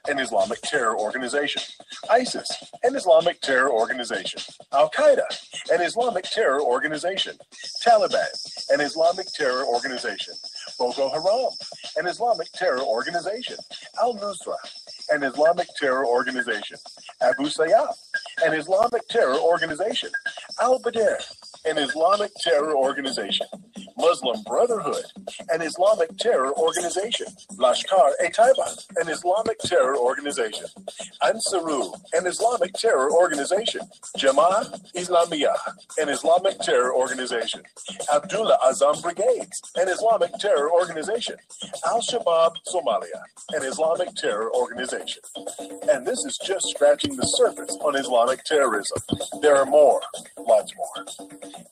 an Islamic terror organization. ISIS, an Islamic terror organization. Al-Qaeda, an Islamic terror organization. Taliban, an Islamic terror organization. Boko Haram, an Islamic terror organization. Al-Nusra, an Islamic terror organization. Abu Sayyaf, an Islamic terror organization. Al-Badr, an Islamic terror organization. Muslim Brotherhood, an Islamic terror organization. Lashkar-e-Taiba, an Islamic terror organization. Ansarul, an Islamic terror organization. Jama'ah Islamiyah, an Islamic terror organization. Abdullah Azam Brigades, an Islamic terror organization. Al-Shabaab Somalia, an Islamic terror organization. And this is just scratching the surface on Islamic terrorism. There are more, lots more.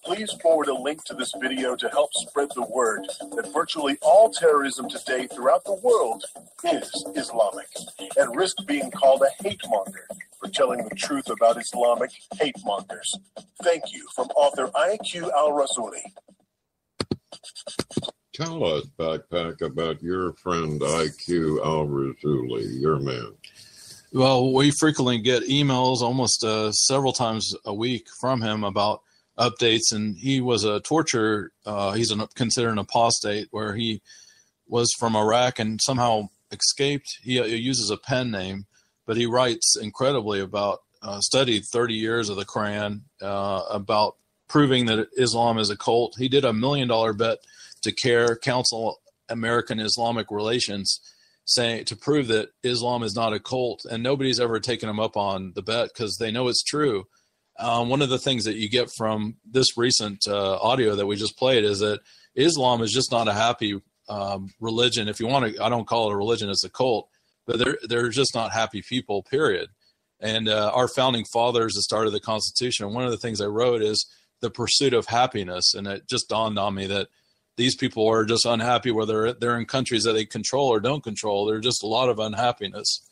Please forward a link to this video to help spread the word that virtually all terrorism today throughout the world is Islamic, and risk being called a hate monger for telling the truth about Islamic hate mongers. Thank you from author IQ Al-Rasuli. Tell us, Backpack, about your friend IQ Al-Rasuli, your man. Well, we frequently get emails almost several times a week from him about updates, and he was a torturer. He's considered an apostate, where he was from Iraq and somehow escaped. He uses a pen name, but he writes incredibly about, studied 30 years of the Quran, about proving that Islam is a cult. He did $1 million bet to CARE, Council American Islamic Relations, saying to prove that Islam is not a cult, and nobody's ever taken him up on the bet because they know it's true. One of the things that you get from this recent audio that we just played is that Islam is just not a happy religion. If you want to, I don't call it a religion, it's a cult, but they're just not happy people, period. And our founding fathers, the start of the Constitution, one of the things I wrote is the pursuit of happiness. And it just dawned on me that these people are just unhappy, whether they're in countries that they control or don't control. There's just a lot of unhappiness.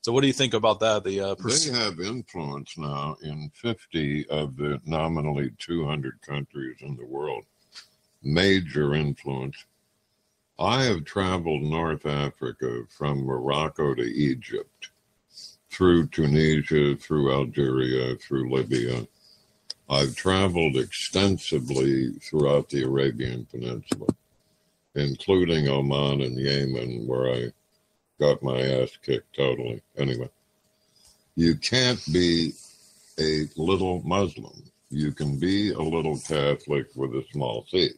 So what do you think about that? They have influence now in 50 of the nominally 200 countries in the world. Major influence. I have traveled North Africa from Morocco to Egypt, through Tunisia, through Algeria, through Libya. I've traveled extensively throughout the Arabian Peninsula, including Oman and Yemen, where I got my ass kicked totally. Anyway, you can't be a little Muslim. You can be a little Catholic with a small c.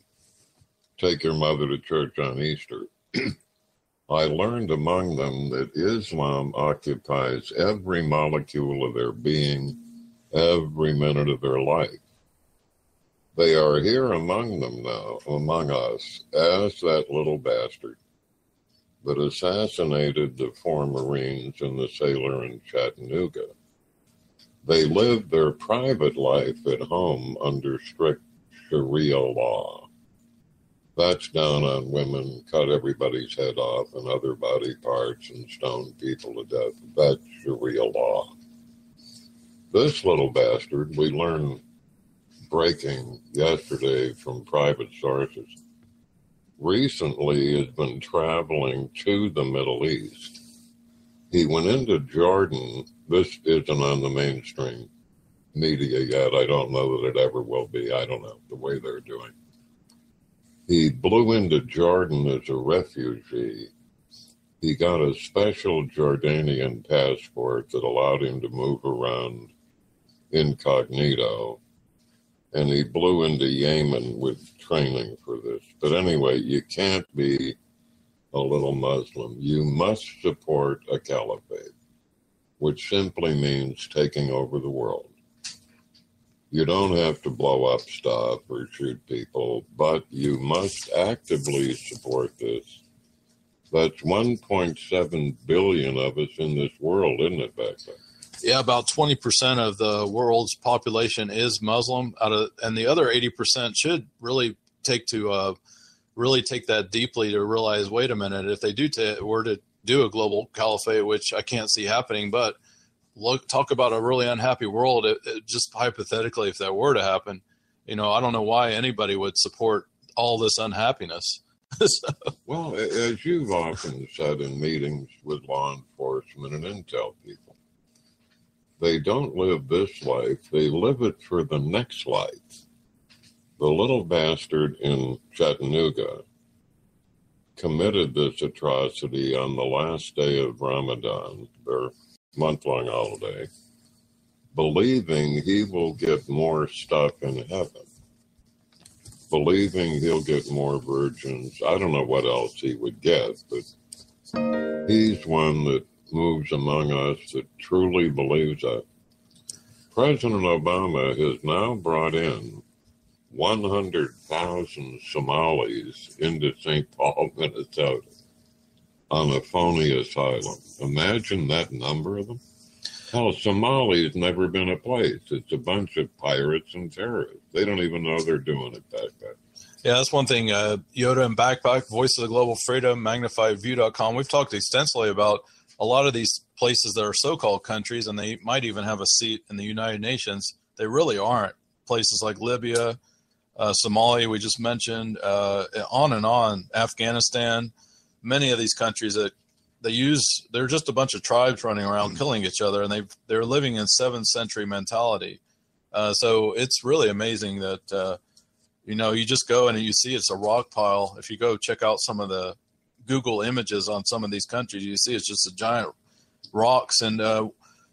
Take your mother to church on Easter. I learned among them that Islam occupies every molecule of their being, every minute of their life. They are here among them now, among us, as that little bastard that assassinated the 4 Marines and the sailor in Chattanooga. They live their private life at home under strict Sharia law. That's down on women, cut everybody's head off and other body parts and stone people to death. That's Sharia law. This little bastard, we learned breaking yesterday from private sources, recently has been traveling to the Middle East. He went into Jordan. This isn't on the mainstream media yet. I don't know that it ever will be. I don't know the way they're doing. He blew into Jordan as a refugee. He got a special Jordanian passport that allowed him to move around incognito. And he blew into Yemen with training for this. But anyway, you can't be a little Muslim. You must support a caliphate, which simply means taking over the world. You don't have to blow up stuff or shoot people, but you must actively support this. That's 1.7 billion of us in this world, isn't it, back there? Yeah, about 20% of the world's population is Muslim, and the other 80% should really take that deeply to realize, wait a minute, if they were to do a global caliphate, which I can't see happening, but talk about a really unhappy world. Just hypothetically, if that were to happen, I don't know why anybody would support all this unhappiness. Well, as you've often said in meetings with law enforcement and intel people, they don't live this life, they live it for the next life. The little bastard in Chattanooga committed this atrocity on the last day of Ramadan, their month-long holiday, believing he will get more stuff in heaven, believing he'll get more virgins. I don't know what else he would get, but he's one that moves among us that truly believes that. President Obama has now brought in 100,000 Somalis into St. Paul, Minnesota on a phony asylum. Imagine that number of them. Hell, Somalia's never been a place. It's a bunch of pirates and terrorists. They don't even know they're doing it back there. Yeah, that's one thing. Yoda and Backpack, Voices of Global Freedom, MagnifyView.com. We've talked extensively about a lot of these places that are so-called countries, and they might even have a seat in the United Nations. They really aren't. Places like Libya, Somalia, we just mentioned, on and on, Afghanistan, many of these countries that they're just a bunch of tribes running around killing each other, and they're living in 7th century mentality. So it's really amazing that, you just go and you see it's a rock pile. If you go check out some of the Google images on some of these countries, you see it's just a giant rocks. And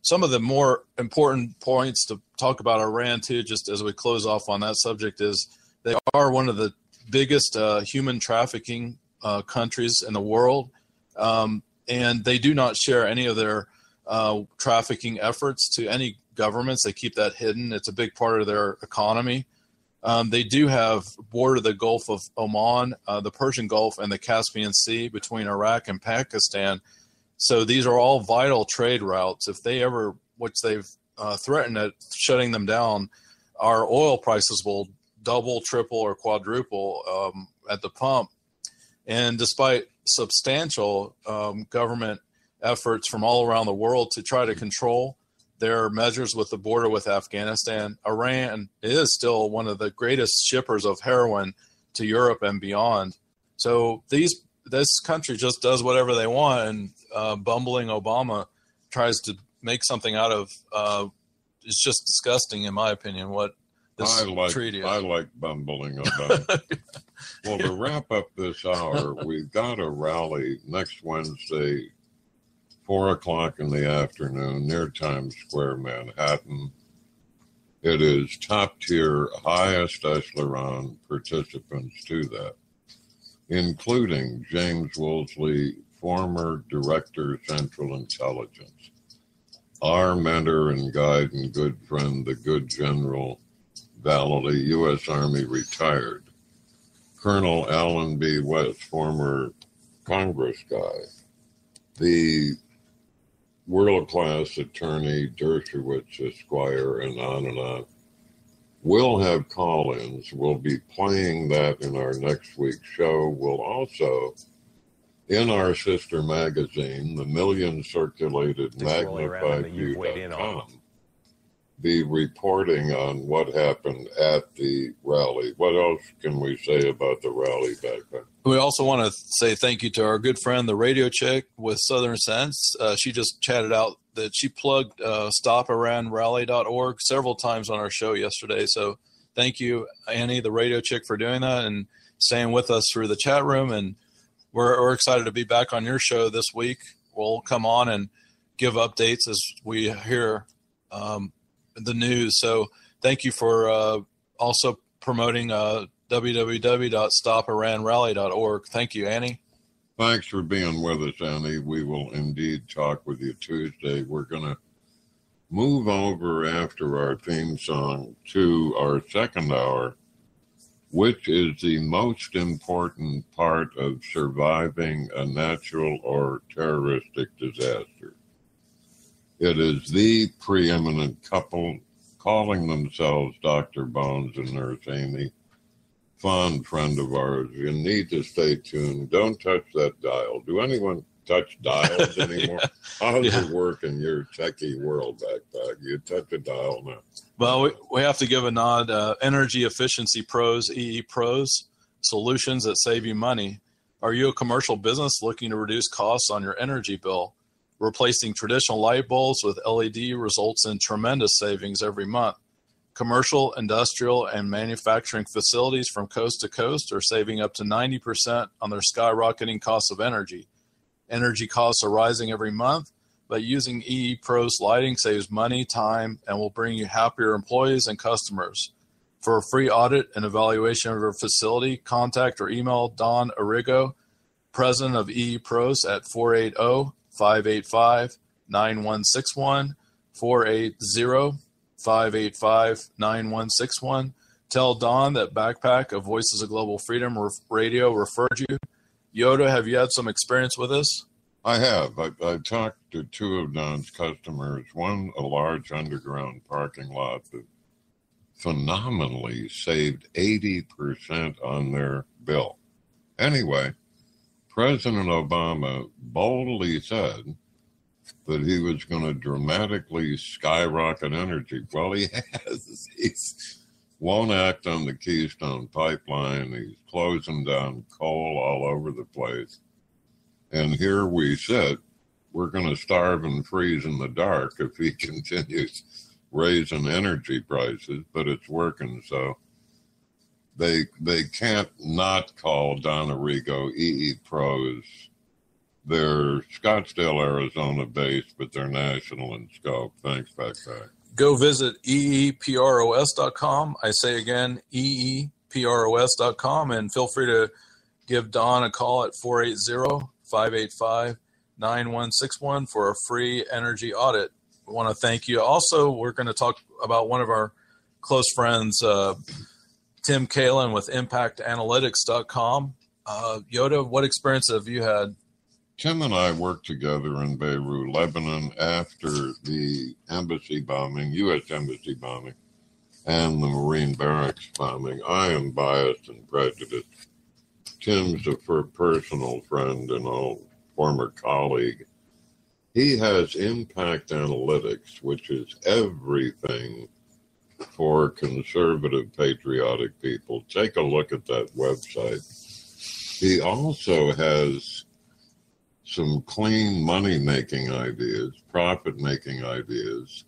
some of the more important points to talk about Iran too, just as we close off on that subject, is they are one of the biggest human trafficking countries in the world. And they do not share any of their trafficking efforts to any governments. They keep that hidden. It's a big part of their economy. They do have border the Gulf of Oman, the Persian Gulf, and the Caspian Sea between Iraq and Pakistan. So these are all vital trade routes. If they ever, which they've threatened at shutting them down, our oil prices will double, triple, or quadruple at the pump. And despite substantial government efforts from all around the world to try to control their measures with the border with Afghanistan. Iran is still one of the greatest shippers of heroin to Europe and beyond. So this country just does whatever they want, and bumbling Obama tries to make something out of. It's just disgusting, in my opinion, what this treaty is. I like bumbling Obama. Well, to wrap up this hour, we've got a rally next Wednesday, 4:00 in the afternoon near Times Square, Manhattan. It is top tier, highest echelon participants to that, including James Woolsey, former Director, Central Intelligence, our mentor and guide and good friend, the good General Valley, U.S. Army retired, Colonel Alan B. West, former Congress guy, the world-class attorney Dershowitz Esquire, and on. We'll have call-ins. We'll be playing that in our next week's show. We'll also, in our sister magazine, the million-circulated MagnifiedView.com, be reporting on what happened at the rally. What else can we say about the rally back then? We also want to say thank you to our good friend, the radio chick with Southern Sense. She just chatted out that she plugged stopiranrally.org several times on our show yesterday. So thank you, Annie, the radio chick, for doing that and staying with us through the chat room. And we're excited to be back on your show this week. We'll come on and give updates as we hear the news. So thank you for also promoting www.stopiranrally.org. Thank you, Annie. Thanks for being with us, Annie. We will indeed talk with you Tuesday. We're going to move over after our theme song to our second hour, which is the most important part of surviving a natural or terroristic disaster. It is the preeminent couple calling themselves Dr. Bones and Nurse Amy, fond friend of ours. You need to stay tuned. Don't touch that dial. Do anyone touch dials anymore? How does it work in your techie world, Backpack? You touch a dial now. Well, we have to give a nod. Energy Efficiency Pros, EE Pros, solutions that save you money. Are you a commercial business looking to reduce costs on your energy bill? Replacing traditional light bulbs with LED results in tremendous savings every month. Commercial, industrial, and manufacturing facilities from coast to coast are saving up to 90% on their skyrocketing costs of energy. Energy costs are rising every month, but using EE Pros lighting saves money, time, and will bring you happier employees and customers. For a free audit and evaluation of your facility, contact or email Don Arrigo, president of EE Pros, at 480-585-9161, 480-585-9161. Tell Don that Backpack of Voices of Global Freedom Radio referred you. Yoda, have you had some experience with this? I have. I talked to two of Don's customers, one a large underground parking lot that phenomenally saved 80% on their bill. Anyway, President Obama boldly said that he was going to dramatically skyrocket energy. Well, he has. He won't act on the Keystone Pipeline. He's closing down coal all over the place. And here we sit. We're going to starve and freeze in the dark if he continues raising energy prices, but it's working. So they can't not call Don Arrigo EE Pros. They're Scottsdale, Arizona based, but they're national in scope. Thanks, Backpack. Go visit eepros.com. I say again, eepros.com, and feel free to give Don a call at 480-585-9161 for a free energy audit. We want to thank you. Also, we're going to talk about one of our close friends, Tim Kalin with impactanalytics.com. Yoda, what experience have you had? Tim and I worked together in Beirut, Lebanon, after the embassy bombing, U.S. embassy bombing, and the Marine barracks bombing. I am biased and prejudiced. Tim's a personal friend and old former colleague. He has Impact Analytics, which is everything for conservative, patriotic people. Take a look at that website. He also has some clean money-making ideas, profit-making ideas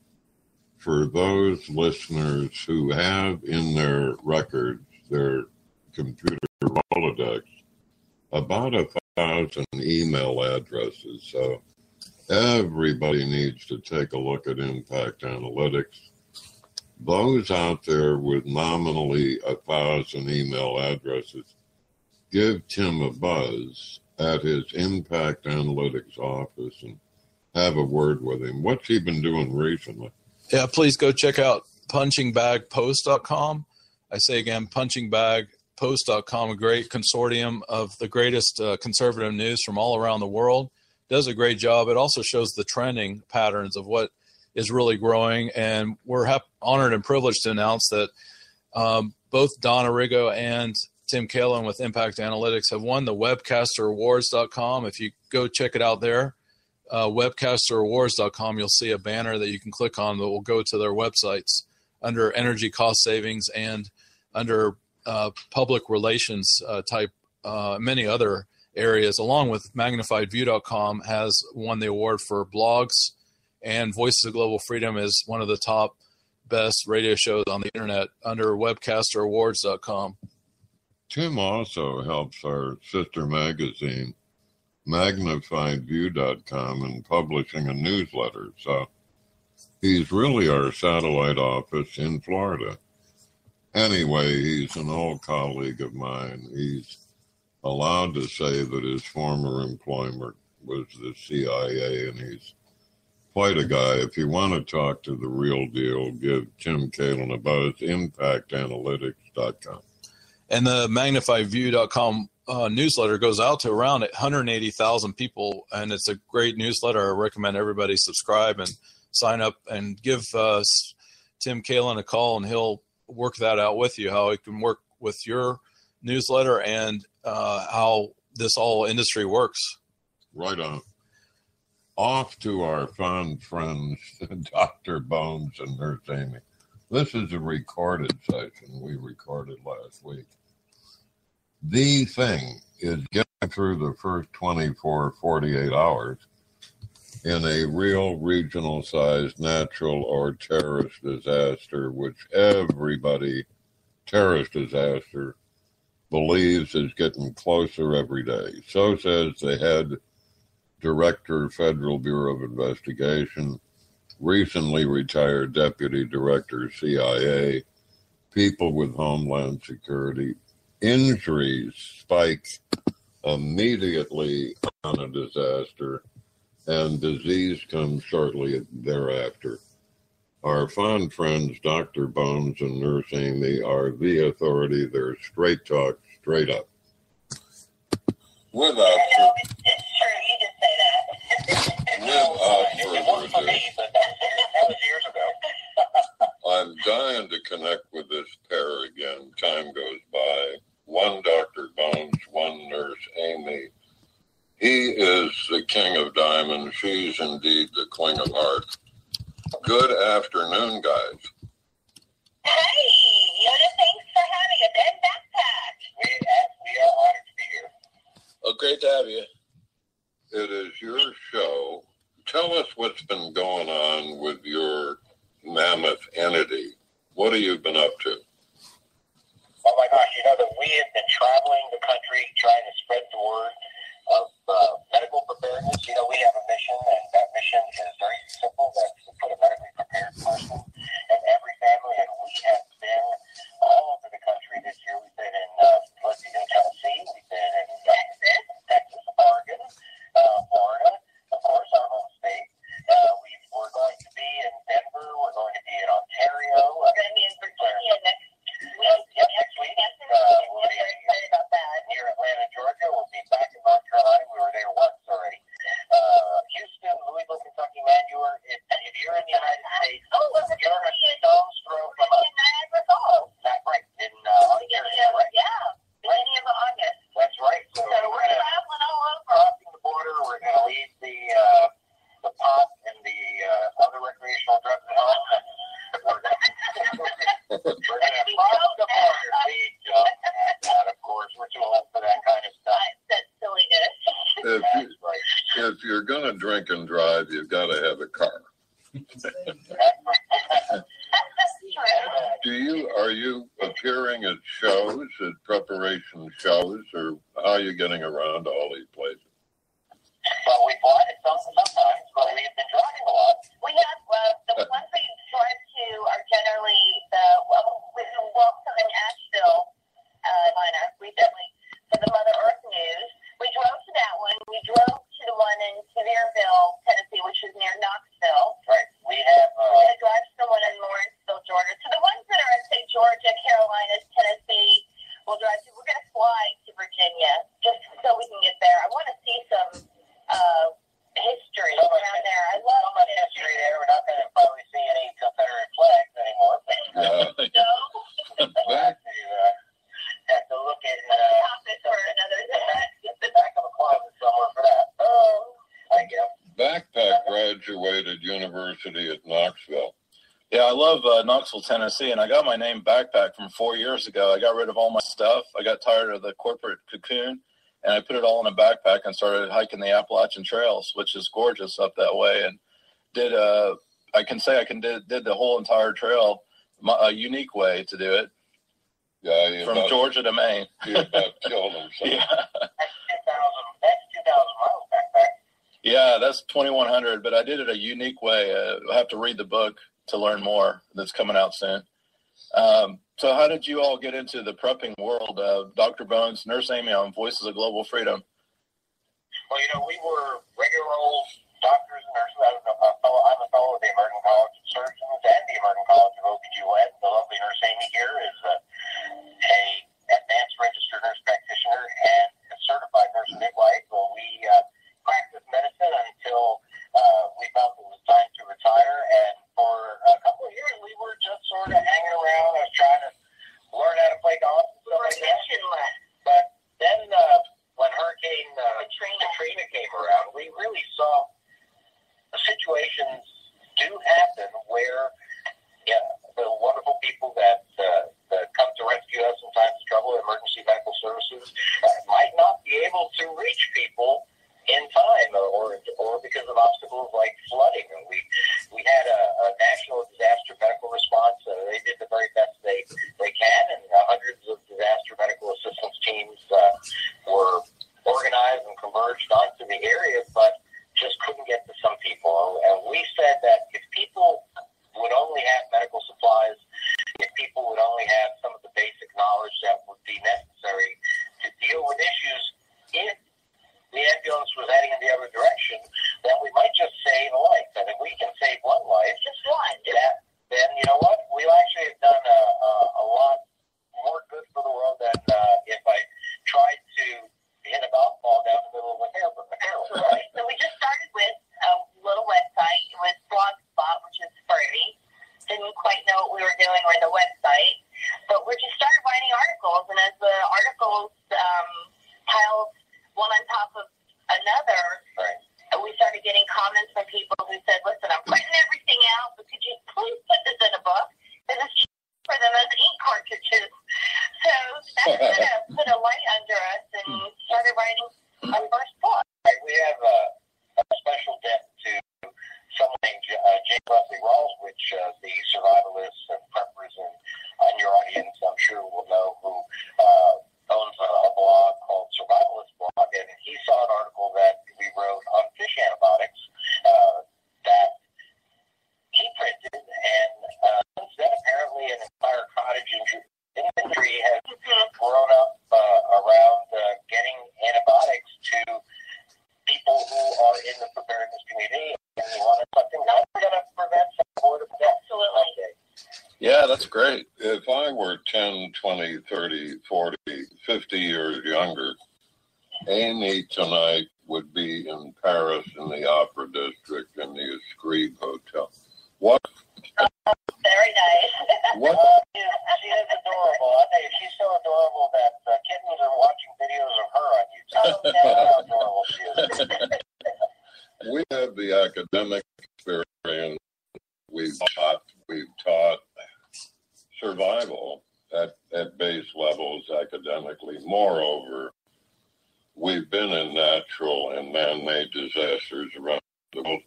for those listeners who have in their records, their computer Rolodex, about 1,000 email addresses. So everybody needs to take a look at Impact Analytics. Those out there with nominally 1,000 email addresses, give Tim a buzz at his Impact Analytics office and have a word with him. What's he been doing recently? Yeah, please go check out punchingbagpost.com. I say again, punchingbagpost.com, a great consortium of the greatest conservative news from all around the world. Does a great job. It also shows the trending patterns of what is really growing. And we're honored and privileged to announce that both Don Arrigo and Tim Kalin with Impact Analytics have won the webcasterawards.com. If you go check it out there, webcasterawards.com, you'll see a banner that you can click on that will go to their websites under energy cost savings and under public relations type, many other areas, along with magnifiedview.com has won the award for blogs, and Voices of Global Freedom is one of the top best radio shows on the internet under webcasterawards.com. Tim also helps our sister magazine, magnifiedview.com, in publishing a newsletter. So he's really our satellite office in Florida. Anyway, he's an old colleague of mine. He's allowed to say that his former employment was the CIA, and he's quite a guy. If you want to talk to the real deal, give Tim Kalin a buzz, impactanalytics.com. And the magnifiedview.com newsletter goes out to around 180,000 people, and it's a great newsletter. I recommend everybody subscribe and sign up and give Tim Kalin a call, and he'll work that out with you, how it can work with your newsletter and how this whole industry works. Right on. Off to our fond friends, Dr. Bones and Nurse Amy. This is a recorded session we recorded last week. The thing is getting through the first 24, 48 hours in a real regional-sized natural or terrorist disaster, which everybody, terrorist disaster, believes is getting closer every day. So says the head director, Federal Bureau of Investigation, recently retired deputy director, CIA, people with Homeland Security. Injuries spike immediately on a disaster, and disease comes shortly thereafter. Our fond friends, Dr. Bones and Nurse Amy, are the authority. They're straight talk, straight up. Without further ado, I'm dying to connect with this pair again. Time goes by. One Dr. Bones, one Nurse Amy. He is the king of diamonds. She's indeed the queen of hearts. Good afternoon, guys. Hey, Yoda, thanks for having us. And backpack. We are honored to be here. Oh, great to have you. It is your show. Tell us what's been going on with your mammoth entity. What have you been up to? Oh my gosh, you know that we have been traveling the country trying to spread the word of medical preparedness. You know, we have a mission, and that mission is very simple. That's to put a medically prepared person in every family, and we have been all over the country this year. We've been in Tennessee, we've been in Texas, Oregon, Florida, of course, our home state. We're going to be in Denver. We're going to be in Ontario. We're going to be in Virginia next week. Next week. We'll be near Atlanta, Georgia. We'll be back in North Carolina. We were there once already. Houston, Louisville, Kentucky, man, if you're in the United States, you're a star We're going to cross the border, lead jump, and of course, we're too old for that kind of stuff. That's silliness. If you're going to drink and drive, you've got to have a car. Are you appearing at shows, at preparation shows, or how are you getting around to all these places? Well, we bought it sometimes, but we've been driving a lot. We have, the ones we drive to are generally in Asheville, Atlanta. We definitely, for the Mother Earth News. We drove to that one. We drove to the one in Sevierville, Tennessee, which is near Knoxville. Right. We have. We're going to drive to the one in Lawrenceville, Georgia. So the ones that are in, say, Georgia, Carolinas, Tennessee, we'll drive to. We're going to fly to Virginia just so we can get there. I want to see some history around there. I love so much history there. We're not going to probably see any Confederate flags anymore. No. Have to look at topic for another day. The back of a closet somewhere for that. I guess. Backpack graduated university at Knoxville. Yeah, I love Knoxville, Tennessee, and I got my name Backpack from 4 years ago. I got rid of all my stuff. I got tired of the corporate cocoon, and I put it all in a backpack and started hiking the Appalachian Trails, which is gorgeous up that way, and did I can say did the whole entire trail a unique way to do it. Yeah, from Georgia to Maine. You about killed him. Yeah. That's 2,000 miles backpack. Yeah, that's 2,100, but I did it a unique way. I have to read the book to learn more. That's coming out soon. So how did you all get into the prepping world? Dr. Bones, Nurse Amy on Voices of Global Freedom. Well, we were regular old doctors and nurses. I'm a fellow of the American College of Surgeons and the American College of OBGYN. The lovely Nurse Amy here is a advanced registered nurse practitioner and a certified nurse midwife. Well, we practiced medicine until we felt it was time to retire. And for a couple of years, we were just sort of hanging around. I was trying to learn how to play golf and stuff like that. But then when Hurricane Katrina came around, we really saw situations do happen where the wonderful people that come to rescue us in times of trouble, emergency medical services, might not be able to reach people in time, or because of obstacles like flooding. And we had a national disaster medical response. They did the very best they can, and hundreds of disaster medical assistance teams were organized and converged onto the area, but just couldn't get to some people. And we said that if people would only have medical supplies, if people would only have some of the basic knowledge that would be necessary to deal with issues, if the ambulance was heading in the other direction, then we might just save a life. And if we can save one life, just one, then you know what? We'll actually have done a lot more good for the world than if I tried to hit a golf ball down the middle of a barrel. Absolutely. So we just started with a little website. It was Blogspot, which is free. Didn't quite know what we were doing with the website, but we just started writing articles, and as the articles piled one on top of another, Right. We started getting comments from people who said, listen, I'm printing everything out, but could you please put this in a book? Because it's cheaper than those ink cartridges. So that kind of put a light under us and started writing our first book. Right. We have a special debt to someone named Jane Leslie Rawls, which the survivalists and preppers in your audience, I'm sure, will know, who owns a blog called Survivalist Blog, and he saw an article that we wrote on fish antibiotics that he printed, and since then apparently an entire cottage industry has grown up around getting antibiotics to people who are in the preparedness community, and we wanted something that's going to prevent some sort of death. Absolutely. Yeah, that's great. If I were 10, 20, 30, 40, 50 years younger, Amy tonight would be in Paris in the Opera District in the Escribe Hotel. What? Very nice. What? She is adorable. I think she's so adorable that kittens are watching videos of her on YouTube. That's how adorable she is. We have the academic experience. We've taught survival at base levels academically. Moreover, we've been in natural and man-made disasters around the world.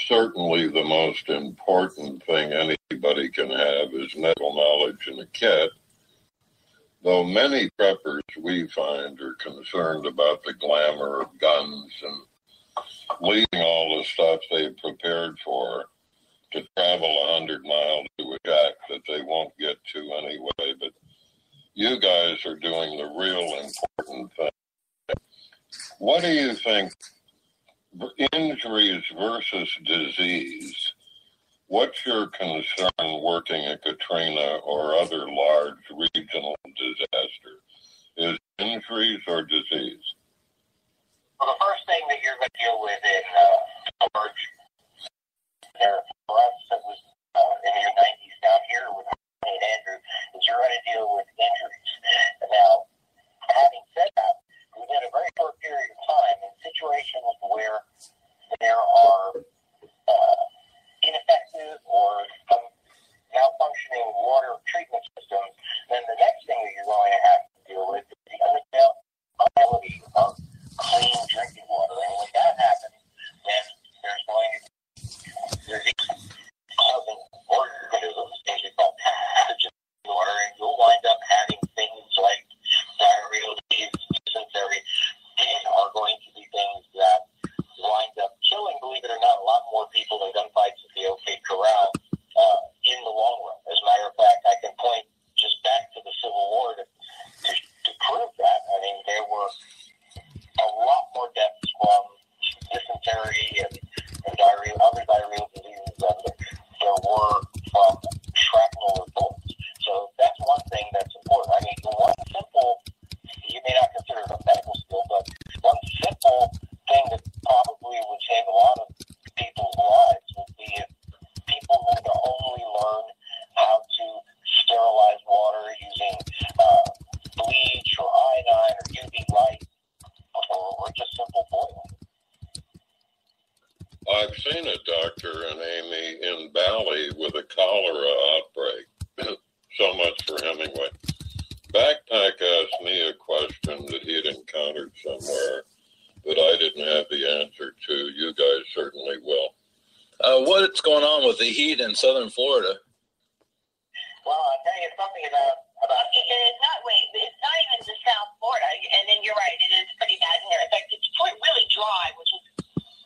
Certainly the most important thing anybody can have is medical knowledge in a kit, though many preppers we find are concerned about the glamour of guns and leaving all the stuff they've prepared for to travel 100 miles to a shack that they won't get to anyway. But you guys are doing the real important thing. What do you think, injuries versus disease? What's your concern working at Katrina or other large regional disasters? Is injuries or disease? Well, the first thing that you're going to deal with in storage, for us, it was in the 90s down here with St. Andrew, is you're going to deal with injuries. Now, having said that, within a very short period of time, in situations where there are ineffective or malfunctioning water treatment systems, then the next thing that you're going to have to deal with is the unavailability of clean drinking water. And when that happens, then there's going to be causing organisms called pathogen water, and you'll wind up having things like diarrheal disease, dysentery, are going to be things that wind up killing, believe it or not, a lot more people than gunfights at the OK Corral in the long run. As a matter of fact, I can point just back to the Civil War to prove that. I mean, there were a lot more deaths from dysentery and diarrhea, other diarrheal diseases than there were from shrapnel or bullets. So that's one thing that's important. I mean, one simple, you may not consider it a medical skill, but one simple thing that probably would save a lot of people's lives would be if people were to only learn how to sterilize water using bleach or iodine or UV light or just simple boiling. I've seen a doctor and Amy in Bali with a cholera outbreak. So much for Hemingway. Backpack asked me a question that he had encountered somewhere that I didn't have the answer to. You guys certainly will. What's going on with the heat in southern Florida? Well, I'll tell you something about it's not even just South Florida, and then you're right, it is pretty bad here. In fact, it's really dry, which is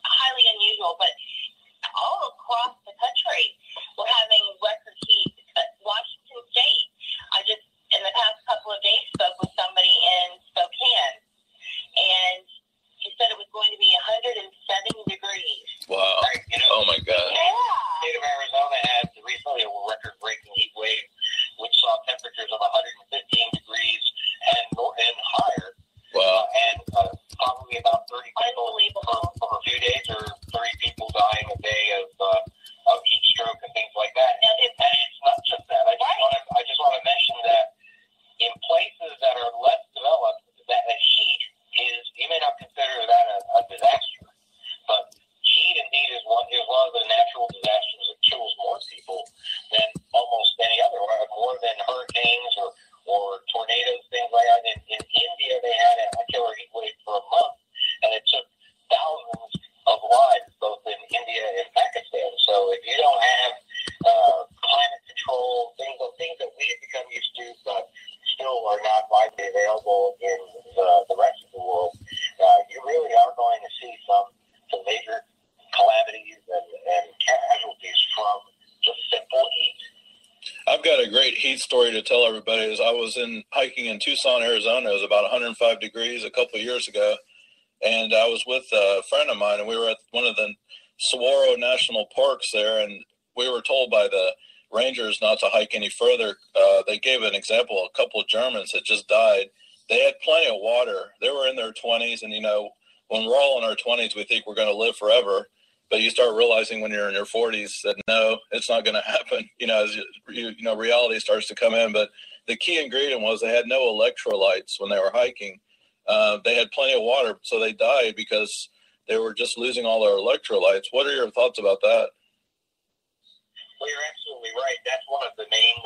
highly unusual, but all across the country, we're having record heat. Washington State, I just, in the past couple of days, spoke with somebody in Spokane, and he said it was going to be 107 degrees. Wow. Right, Oh, my God. The state of Arizona had recently a record-breaking heat wave, which saw temperatures of 115 degrees and higher. Wow. And probably about 30 people for a few days, or 30 people dying a day of heat stroke and things like that. And it's not just that. I just want to mention that in places that are less developed, that heat is, you may not consider that a disaster, but heat indeed is one of the natural disasters that kills more people than almost any other, or more than hurricanes or tornadoes, things like that. In India, they had a killer heat wave for a month, and it took thousands of lives, both in India and Pakistan. So if you don't have climate control, things that we have become used to, but still are not widely available in the rest of the world, you really are going to see some major calamities and casualties from just simple heat. I've got a great heat story to tell everybody. I was hiking in Tucson, Arizona. It was about 105 degrees a couple of years ago, and I was with a friend of mine, and we were at one of the Saguaro National Parks there, and we were told by the rangers not to hike any further. They gave an example. A couple of Germans had just died. They had plenty of water. They were in their 20s, and, when we're all in our 20s, we think we're going to live forever. But you start realizing when you're in your 40s that no, it's not going to happen. As reality starts to come in. But the key ingredient was they had no electrolytes when they were hiking. They had plenty of water, so they died because they were just losing all their electrolytes. What are your thoughts about that? Well, you're absolutely right. That's one of the main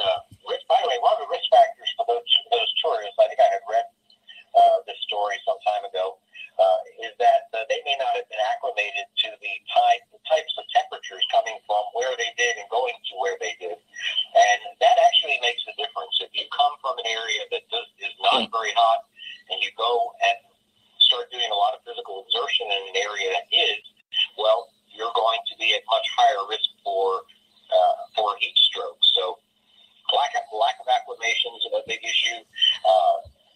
not very hot, and you go and start doing a lot of physical exertion in an area that is, well, you're going to be at much higher risk for heat stroke. So lack of acclimation is a big issue.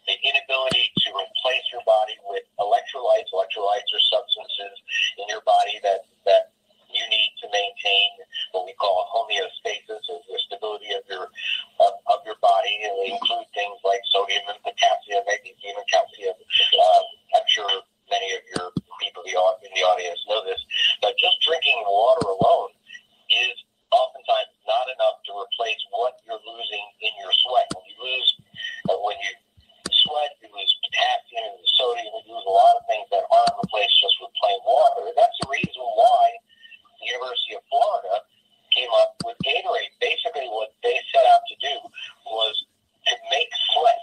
The inability to replace your body with electrolytes. Electrolytes are substances in your body that you need to maintain what we call homeostasis, or the stability of your body. And they include things like sodium and potassium, magnesium and calcium. I'm sure many of your people in the audience know this, but just drinking water alone is oftentimes not enough to replace what you're losing in your sweat. When you sweat, you lose potassium and sodium, you lose a lot of things that aren't replaced just with plain water. And that's the reason why the University of Florida came up with Gatorade. Basically, what they set out to do was to make sweat.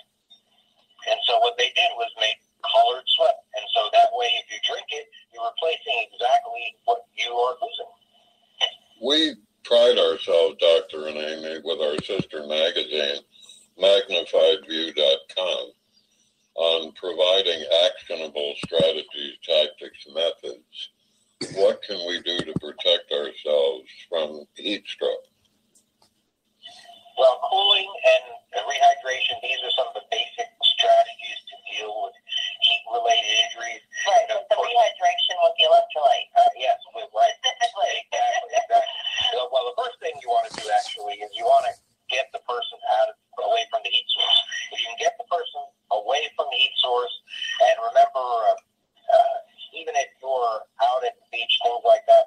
And so what they did was make colored sweat. And so that way, if you drink it, you're replacing exactly what you are losing. We pride ourselves, Dr. and Amy, with our sister magazine, MagnifiedView.com, on providing actionable strategies, tactics, methods. What can we do to protect ourselves from heat stroke? Well, cooling and rehydration, these are some of the basic strategies to deal with heat-related injuries. Right, the rehydration with the electrolyte. Yes, right. Specifically. Exactly. Well, the first thing you want to do, actually, is you want to get the person away from the heat source. If you can get the person away from the heat source, and remember, even if you're out at the beach, things like that,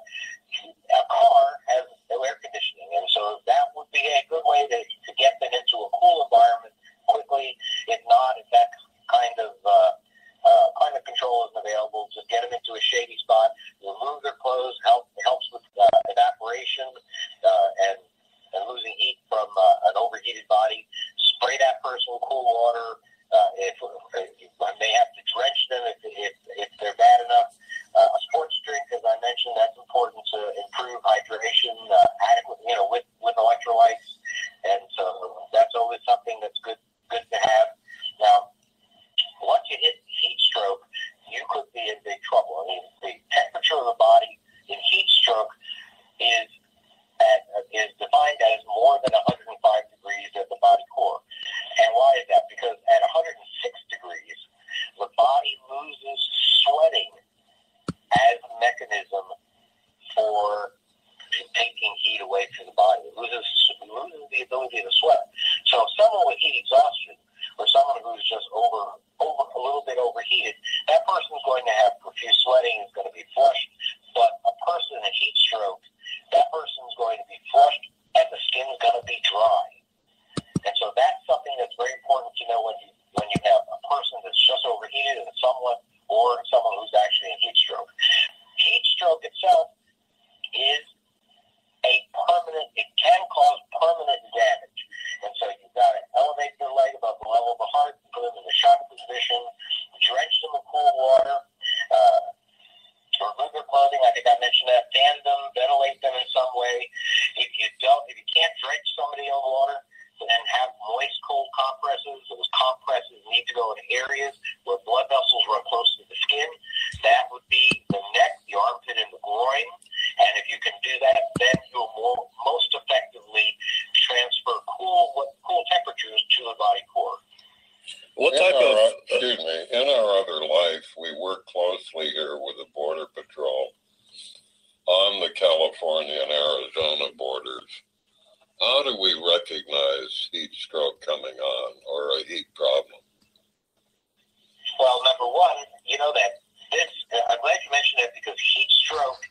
a car has no air conditioning, and so that would be a good way to get them into a cool environment quickly. If not, if that kind of climate control isn't available, just get them into a shady spot, remove their clothes, helps with evaporation and losing heat from an overheated body. Spray that person with cool water. If you may have to drench them if they're bad enough. A sports drink, as I mentioned, that's important to improve hydration adequately, with electrolytes. And so that's always something that's good to have. Now, once you hit heat stroke, you could be in big trouble. I mean, the temperature of the body in heat stroke is defined as more than 105 degrees at the body core. And why is that? Because at 106 degrees, the body loses sweating as a mechanism for taking heat away from the body. It loses the ability to sweat. So someone with heat exhaustion, or someone who's just over a little bit overheated, that person is going to have profuse sweating, is going to be flushed. But a person in heat stroke, that person is going to be flushed, and the skin is going to be dry. And so that's something that's very important to know when you have a person that's just overheated and someone who's actually in heat stroke. Heat stroke itself is it can cause permanent damage. And so you've got to elevate their leg above the level of the heart, put them in the shock position, drench them with cool water, remove their clothing. I think I mentioned that. Fan them, ventilate them in some way. If you can't drench somebody in water, then have moist, cold compresses. Those compresses need to go in areas where blood vessels run close to the skin. That would be the neck, the armpit, and the groin. And if you can do that, then you'll most effectively transfer cool temperatures to the body core. In our other life, we work closely here with the Border Patrol on the California and Arizona borders. How do we recognize heat stroke coming on, or a heat problem? Well, number one, I'm glad you mentioned that, because heat stroke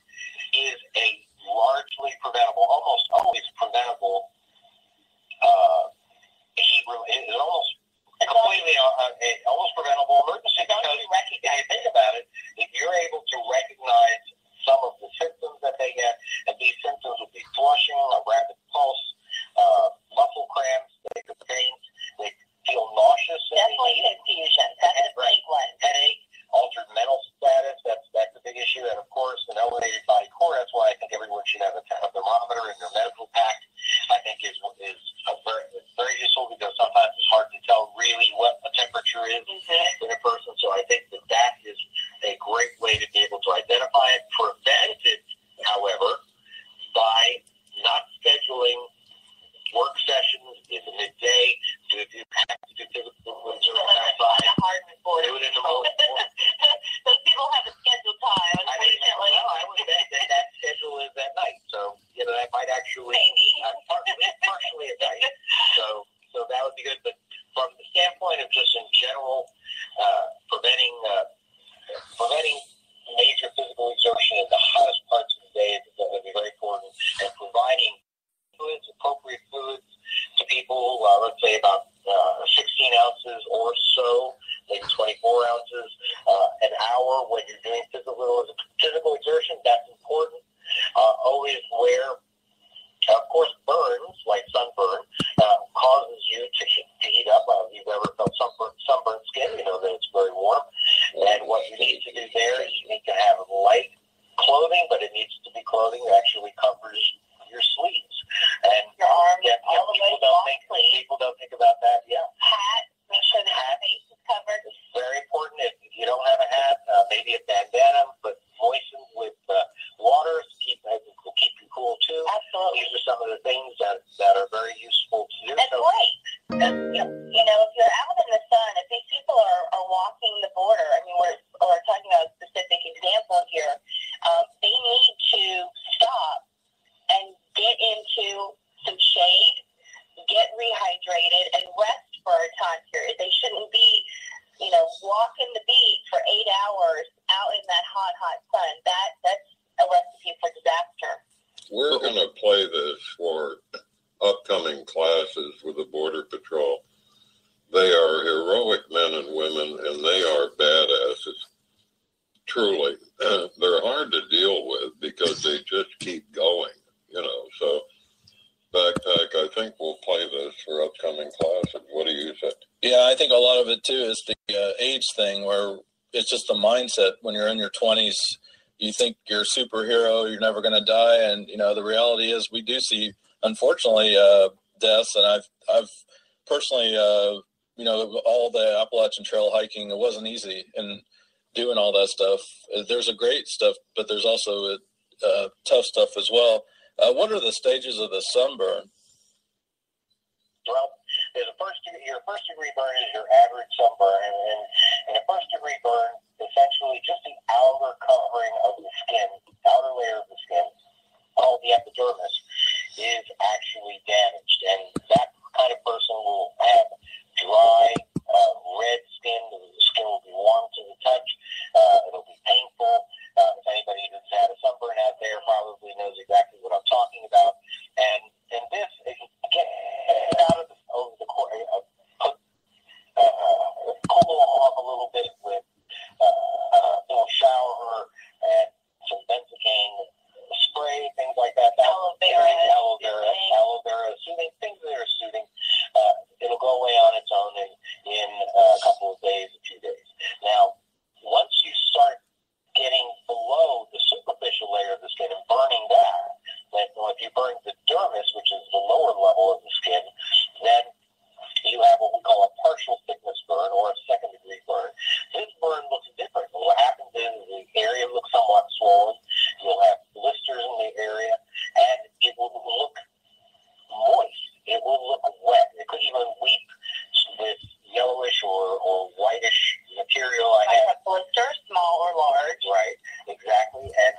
is a largely preventable, almost always preventable heat. It's almost completely almost preventable emergency. Because if you think about it, if you're able to recognize some of the symptoms that they get, and these symptoms would be flushing, a rapid pulse, muscle cramps, they could faint, they feel nauseous at night. So that would be good. But from the standpoint of just in general, preventing major physical exertion in the hottest parts of the day is going to be very important. And providing appropriate fluids to people, let's say about 16 ounces or so, maybe 24 ounces an hour when you're doing physical exertion. That's important. Always wear, of course, burns like sunburn causes you to heat up. If you've ever felt sunburned skin, you know that it's very warm. And what you need to do there is you need to have light clothing, but it needs to be clothing that actually covers your sleeves and your arms, all the way people don't think about that. Yeah, hat. Make sure the face is covered. It's very important. If you don't have a hat, maybe a bandana, but moistened with water to keep you cool too. Absolutely. These are some of the things that are very useful to do. And light. You know, if you're out in the sun, if these people are walking the border, I mean, we're talking about a specific example here. They need to stop and get into some shade, get rehydrated, and rest for a time period. They shouldn't be, walking the beach for 8 hours out in that hot sun. That's a recipe for disaster. We're going to play this for upcoming classes with the Border Patrol. They are heroic men and women, and they are badasses. Truly. They're hard to deal with because they just keep going, So, Backpack, I think we'll play this for upcoming classes. What do you say? Yeah, I think a lot of it, too, is the age thing where it's just a mindset. When you're in your 20s, you think you're a superhero, you're never going to die. And, the reality is we do see, unfortunately, deaths. And I've personally, all the Appalachian Trail hiking, it wasn't easy. And doing all that stuff, there's a great stuff, but there's also tough stuff as well. What are the stages of the sunburn? Well, your first degree burn is your average sunburn, and a first degree burn, essentially just the outer covering of the skin, outer layer of the skin, called the epidermis, is actually damaged, and that kind of person will have dry, red skin. The skin will be warm to the touch. It'll be painful. If anybody who's had a sunburn out there probably knows exactly what I'm talking about. And this, if you get out of over the course, cool off a little bit with a little shower and some benzocaine spray, things like that. Aloe vera, soothing, things that are soothing. It'll go away on its own in a couple of days, a few days. Now, once you start getting below the superficial layer of the skin and burning that, if you burn the dermis, which is the lower level of the skin, then you have what we call a partial thickness burn or a second degree burn. This burn looks different. What happens is the area looks somewhat swollen. You'll have blisters in the area, and it will look moist. It will look wet. It could even weep with yellowish or whitish material. I have blisters, small or large. Right, exactly. And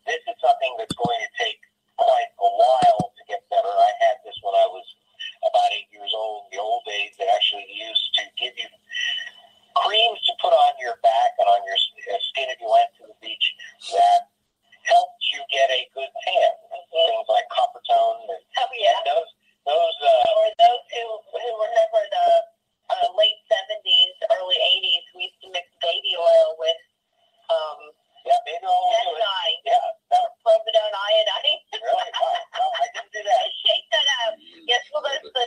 this is something that's going to take quite a while to get better. I had this when I was about 8 years old. In the old days, they actually used to give you creams to put on your back and on your skin if you went to the beach that helped you get a good tan. Things like copper tone. And those or those who remember the late 70s, early 80s, we used to mix baby oil with baby oil. Providone iodine. Really? No, I didn't do that. Shake that up. Yes, well, those the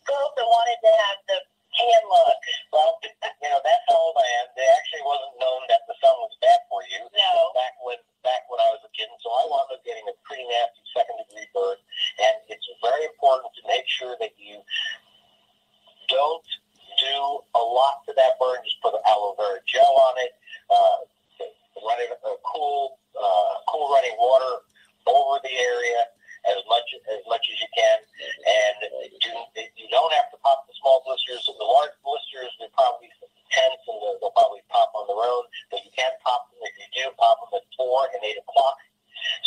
girls that wanted to have the tan look. Well, that's how old I am. It actually wasn't known that the sun was bad for you. No. Back when I was a kid, and so I wound up getting a pretty nasty second degree burn. And it's very important to make sure that you don't do a lot to that burn. Just put aloe vera gel on it. Run it cool running water over the area as much as you can, and you don't have to pop the small blisters. The large blisters, they're probably tense and they'll probably pop on their own, but you can pop them. If you do, pop them at 4 and 8 o'clock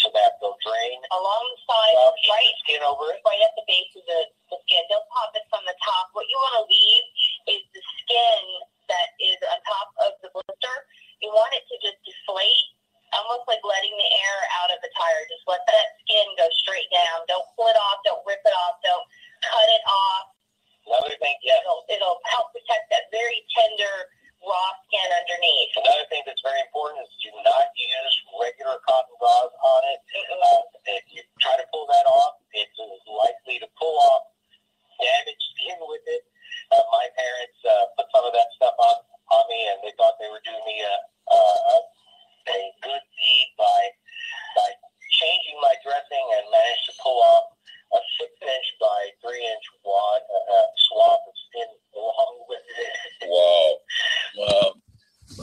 so that they'll drain alongside, right, skin over it, right at the base of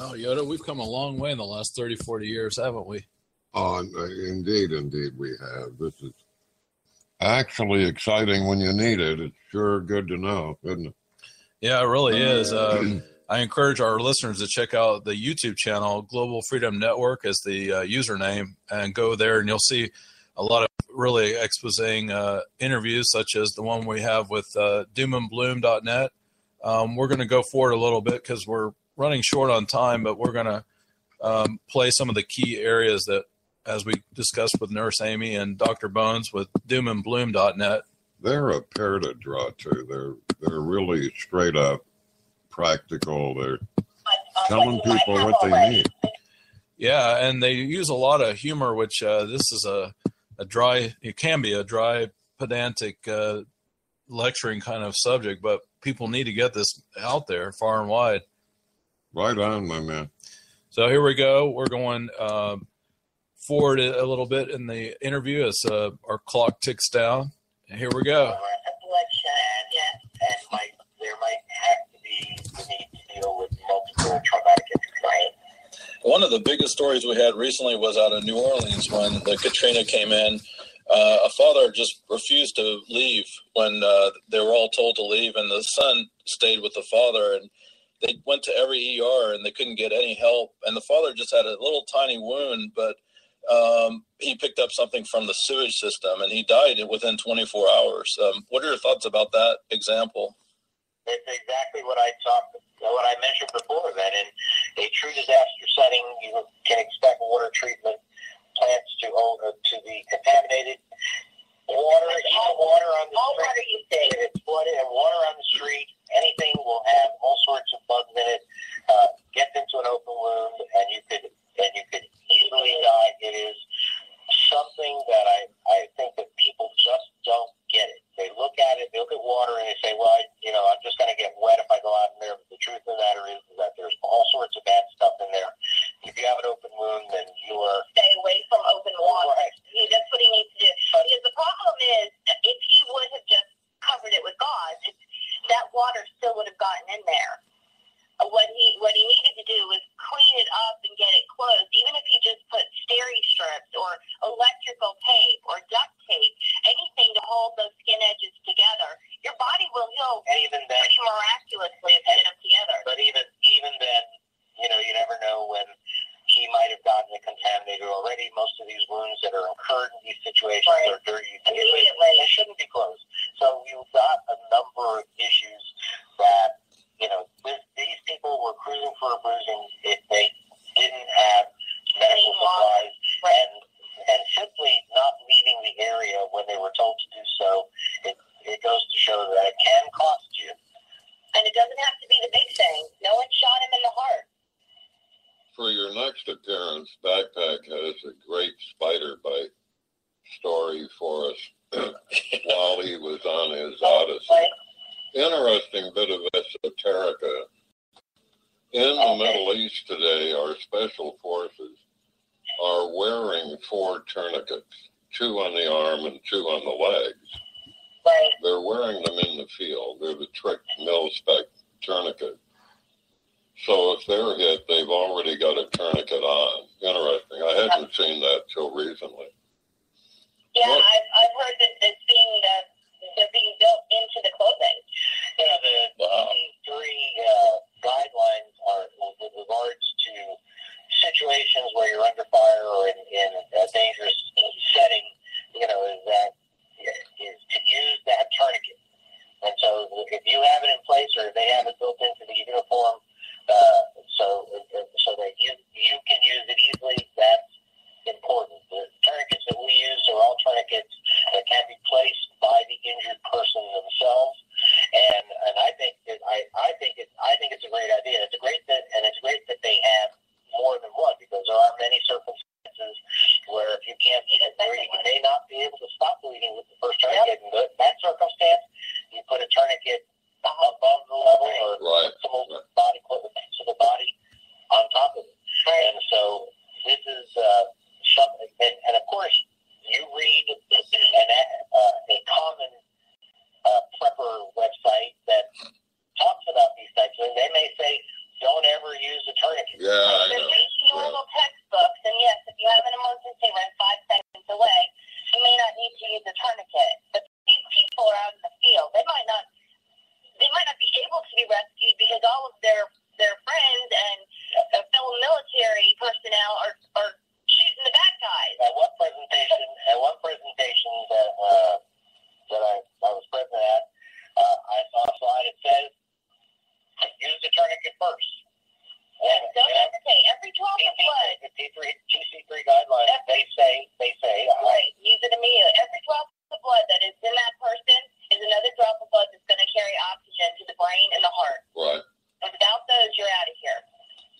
Well, Yoda, we've come a long way in the last 30, 40 years, haven't we? Oh, indeed we have. This is actually exciting when you need it. It's sure good to know, isn't it? Yeah, it really is. I encourage our listeners to check out the YouTube channel. Global Freedom Network is the username, and go there and you'll see a lot of really exposing interviews, such as the one we have with doomandbloom.net. We're going to go forward a little bit because we're running short on time, but we're going to play some of the key areas that, as we discussed with Nurse Amy and Dr. Bones with doomandbloom.net. They're a pair to draw to. They're really straight up practical. They're telling people what they need. Yeah, and they use a lot of humor, which this is a dry, it can be a dry, pedantic lecturing kind of subject, but people need to get this out there far and wide. Right on, my man. So here we go. We're going forward a little bit in the interview as our clock ticks down. And here we go. There might have to be the need to deal with multiple traumatic injuries, right? One of the biggest stories we had recently was out of New Orleans when the Katrina came in. A father just refused to leave when they were all told to leave, and the son stayed with the father, and they went to every ER and they couldn't get any help. And the father just had a little tiny wound, but he picked up something from the sewage system and he died within 24 hours. What are your thoughts about that example? It's exactly what I mentioned before, that in a true disaster setting, you can expect water treatment plants to be contaminated. Water on the street. If it's flooded and water on the street, anything will have all sorts of bugs in it. Gets into an open wound, and you could easily die. It is something that I think that people just don't get it. They look at it, they look at water, and they say, well, I'm just going to get wet if I go out in there. But the truth of the matter is that there's all sorts of bad stuff in there. If you have an open wound, then you are... Stay away from open water. Right. That's what he needs to do. Because the problem is, if he would have just covered it with gauze, that water still would have gotten in there. What he needed to do was clean it up and get it closed. Even if he just put steri strips or electrical tape or duct tape, anything to hold those skin edges together, your body will heal pretty miraculously if you get them together. But even then, you never know when he might have gotten it contaminated already. Most of these wounds that are incurred in these situations are dirty. Immediately. They shouldn't be closed. So you've got a number of issues that, these people were cruising for a bruising if they didn't have medical supplies, and simply not leaving the area when they were told to do so, it goes to show that it can cost you. And it doesn't have to be the big thing. No one shot him in the heart. For your next appearance, Backpack has a great spider bite story for us while he was on his odyssey. Interesting bit of esoterica. In the Middle East today, our special forces are wearing 4 tourniquets, 2 on the arm and 2 on the legs. Right. They're wearing them in the field. They're the trick mil-spec tourniquet. So if they're hit, they've already got a tourniquet on. Interesting. I hadn't seen that till recently. Yeah, I've heard that they're being built into the clothing. The 3 guidelines are with regards to situations where you're under fire or in a dangerous setting, is to use that tourniquet. And so if you have it in place or they have it built into the uniform, so that you can use it easily, that's important. The tourniquets that we use are all tourniquets that can be placed by the injured person themselves, and I think it's a great idea. It's great that they have more than one, because there are many circumstances where if you can't breathe, you may not be able to stop bleeding with the first tourniquet. In that circumstance, you put a tourniquet above the level or they might not be able to be rescued because all of their friends and fellow military personnel are shooting the bad guys. At one presentation that I was present at, I saw a slide that says, use the tourniquet first. And don't hesitate. Every drop of blood. The TC3 guidelines, they say. Right. Use it immediately. Every drop of blood that is in that person is another drop of blood that's going to carry oxygen to the brain and the heart. Right. And without those, you're out of here.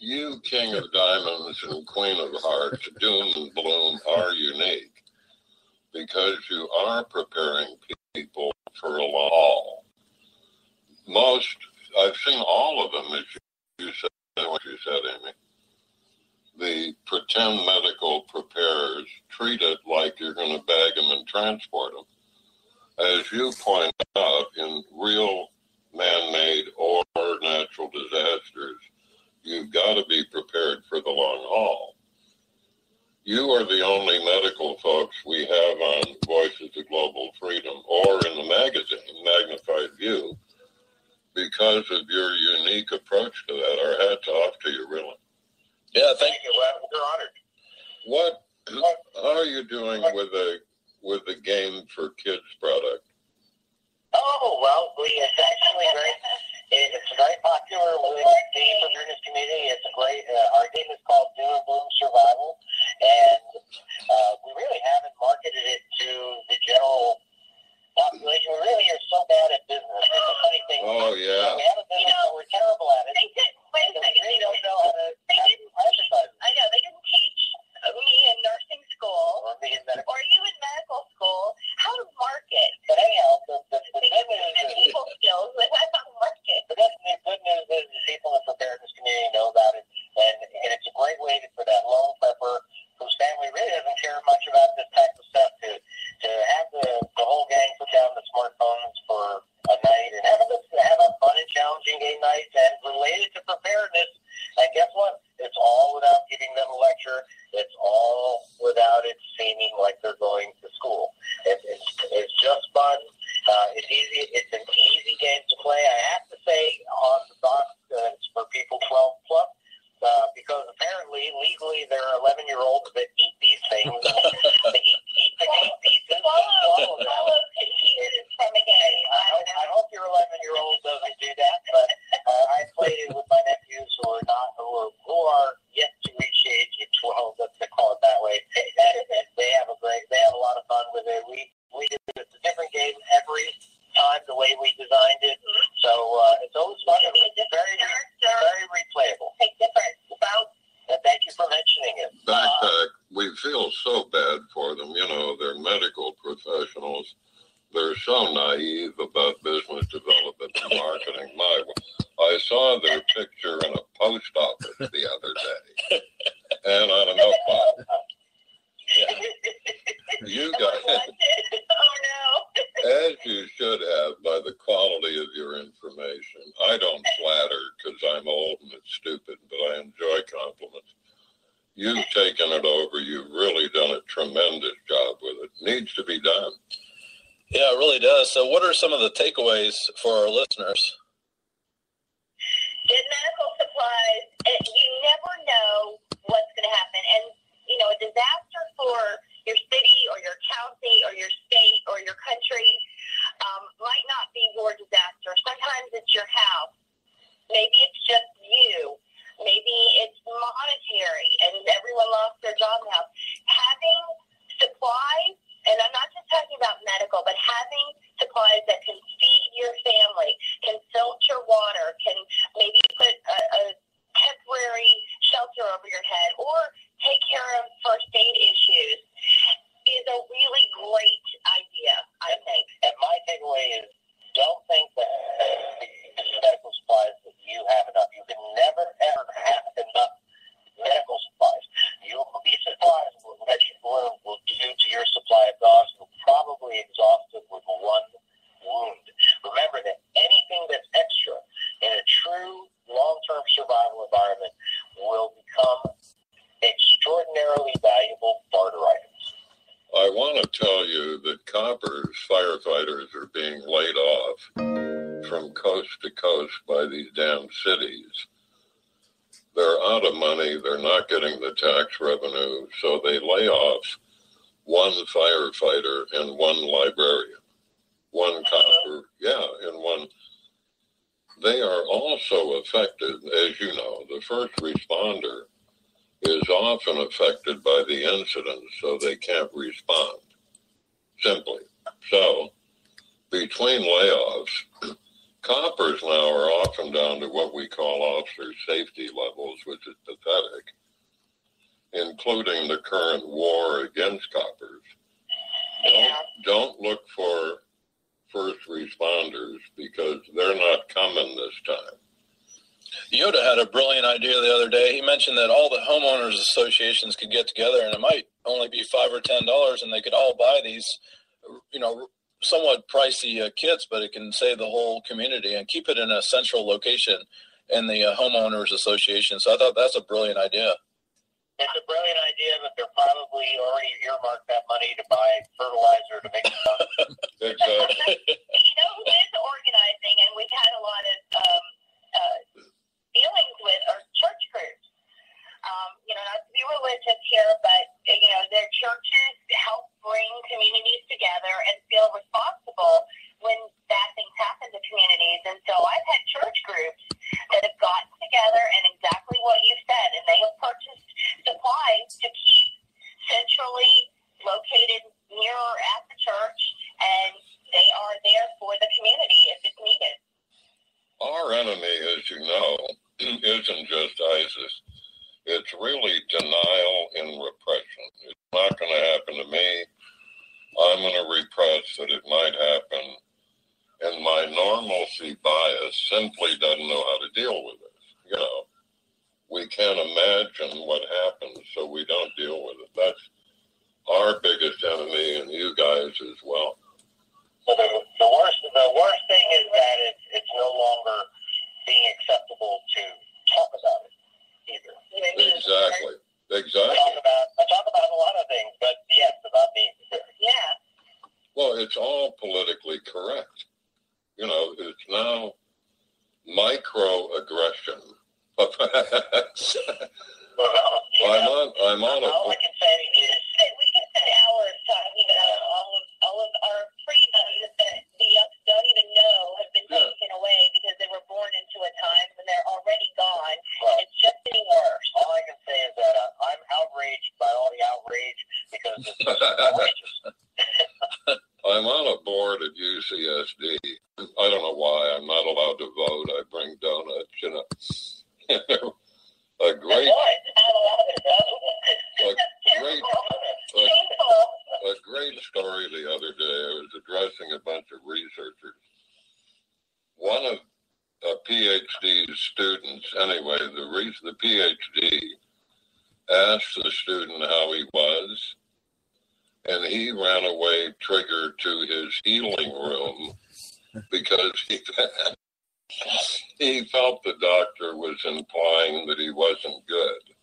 You, King of Diamonds and Queen of Hearts, Doom and Bloom, are unique because you are preparing people for a long haul. I've seen all of them, as you said, what you said, Amy. The pretend medical preparers treat it like you're going to bag them and transport them. As you point out, in real man-made or natural disasters, you've got to be prepared for the long haul. You are the only medical folks we have on Voices of Global Freedom or in the magazine, Magnified View, because of your unique approach to that. Our hats off to you, really. Yeah, thank you. We're honored. How are you doing with the Game for Kids product? Oh, well, it's actually it's very popular with the preparedness community. It's a great, our game is called Doom and Bloom Survival, and we really haven't marketed it to the general population. We really are so bad at business. It's a funny thing. Oh, yeah. We have a business, but we're terrible at it. Wait a second. We don't know how to advertise it. I know. They didn't teach me in nursing school Or me in medical. or you in medical school how to market. But anyhow, the good Because news the is, people skills, but that's how to market. the good news is the people in the preparedness community know about it, and it's a great way for that lone prepper whose family really doesn't care much about this type of stuff to have the whole gang put down the smartphones for a night and have a fun and challenging game night and related to preparedness. And guess what? It's all without giving them a lecture. It's all without it seeming like they're going to school. It's just fun. It's easy. It's an easy game to play. I have to say on the box it's for people 12 plus. Because apparently, legally, there are 11-year-olds that eat these things. They eat the game pieces. Follow pieces from a game. I hope your 11-year-old doesn't do that, but I played it with my nephews who are yet to reach the age of 12. Let's call it that way. And they have a lot of fun with it. It's a different game every time the way we designed it. So it's always fun. It's very replayable. Thank you for mentioning it. Backpack, we feel so bad for them. You know, they're medical professionals. They're so naive about business development and marketing. I saw their picture in a post office the other day. And I don't know why. You guys, Oh, no. as you should have by the quality of your information. I don't flatter because I'm old and it's stupid, but I enjoy compliments. You've taken it over. You've really done a tremendous job with it. Needs to be done. Yeah, it really does. So what are some of the takeaways for our listeners? Get medical supplies. You never know what's going to happen. And, a disaster for your city or your county or your state or your country might not be your disaster. Sometimes it's your house. Maybe it's just you. Maybe it's monetary and everyone lost their job now. Having supplies, and I'm not just talking about medical, but having supplies that can feed your family, can filter water, can maybe put a temporary shelter over your head, or take care of first aid issues is a really great idea, I think. And my takeaway is, don't think that medical supplies that you have enough. You firefighters are being laid off from coast to coast by these damn cities. They're out of money. They're not getting the tax revenue. So they lay off one firefighter and one librarian, one copper, and one. They are also affected, as you know, the first responder is often affected by the incident, so they can't respond, simply. So, between layoffs, coppers now are often down to what we call officer safety levels, which is pathetic, including the current war against coppers. Don't look for first responders because they're not coming this time. Yoda had a brilliant idea the other day. He mentioned that all the homeowners associations could get together, and it might only be $5 or $10, and they could all buy these, somewhat pricey kits, but it can save the whole community and keep it in a central location in the homeowners association. So I thought that's a brilliant idea. It's a brilliant idea, but they're probably already earmarked that money to buy fertilizer to make it done. Exactly. You know who is organizing, and we've had a lot of dealings with, are church groups. Not to be religious here, but, their churches help bring communities together and feel responsible when bad things happen to communities. And so I've had church groups that have gotten together and exactly what you said, and they have purchased supplies to keep centrally located near or at the church, and they are there for the community if it's needed. Our enemy, as you know, isn't just ISIS. It's really denial and repression. It's not going to happen to me. I'm going to repress that it might happen. And my normalcy bias simply doesn't know how to deal with it. We can't imagine what happens, so we don't deal with it. That's our biggest enemy, and you guys as well. So the worst thing is that it's no longer being acceptable to talk about it either. Exactly. I talk about a lot of things, but yes, about being prepared. Yeah. Well, it's all politically correct. It's now microaggression. I'm on All I can say is We could spend hours talking about all of our freedoms that the young don't even know have been taken away because they were born into a time when they're already gone. Well, It's just getting worse. all I can say is that I'm outraged by all the outrage because it's outrageous. I'm on a board at UCSD. I don't know why I'm not allowed to vote. I bring donuts, A great story the other day. I was addressing a bunch of researchers. One of a PhD students, anyway, the PhD asked the student how he was, and he ran away triggered to his healing room because he felt the doctor was implying that he wasn't good.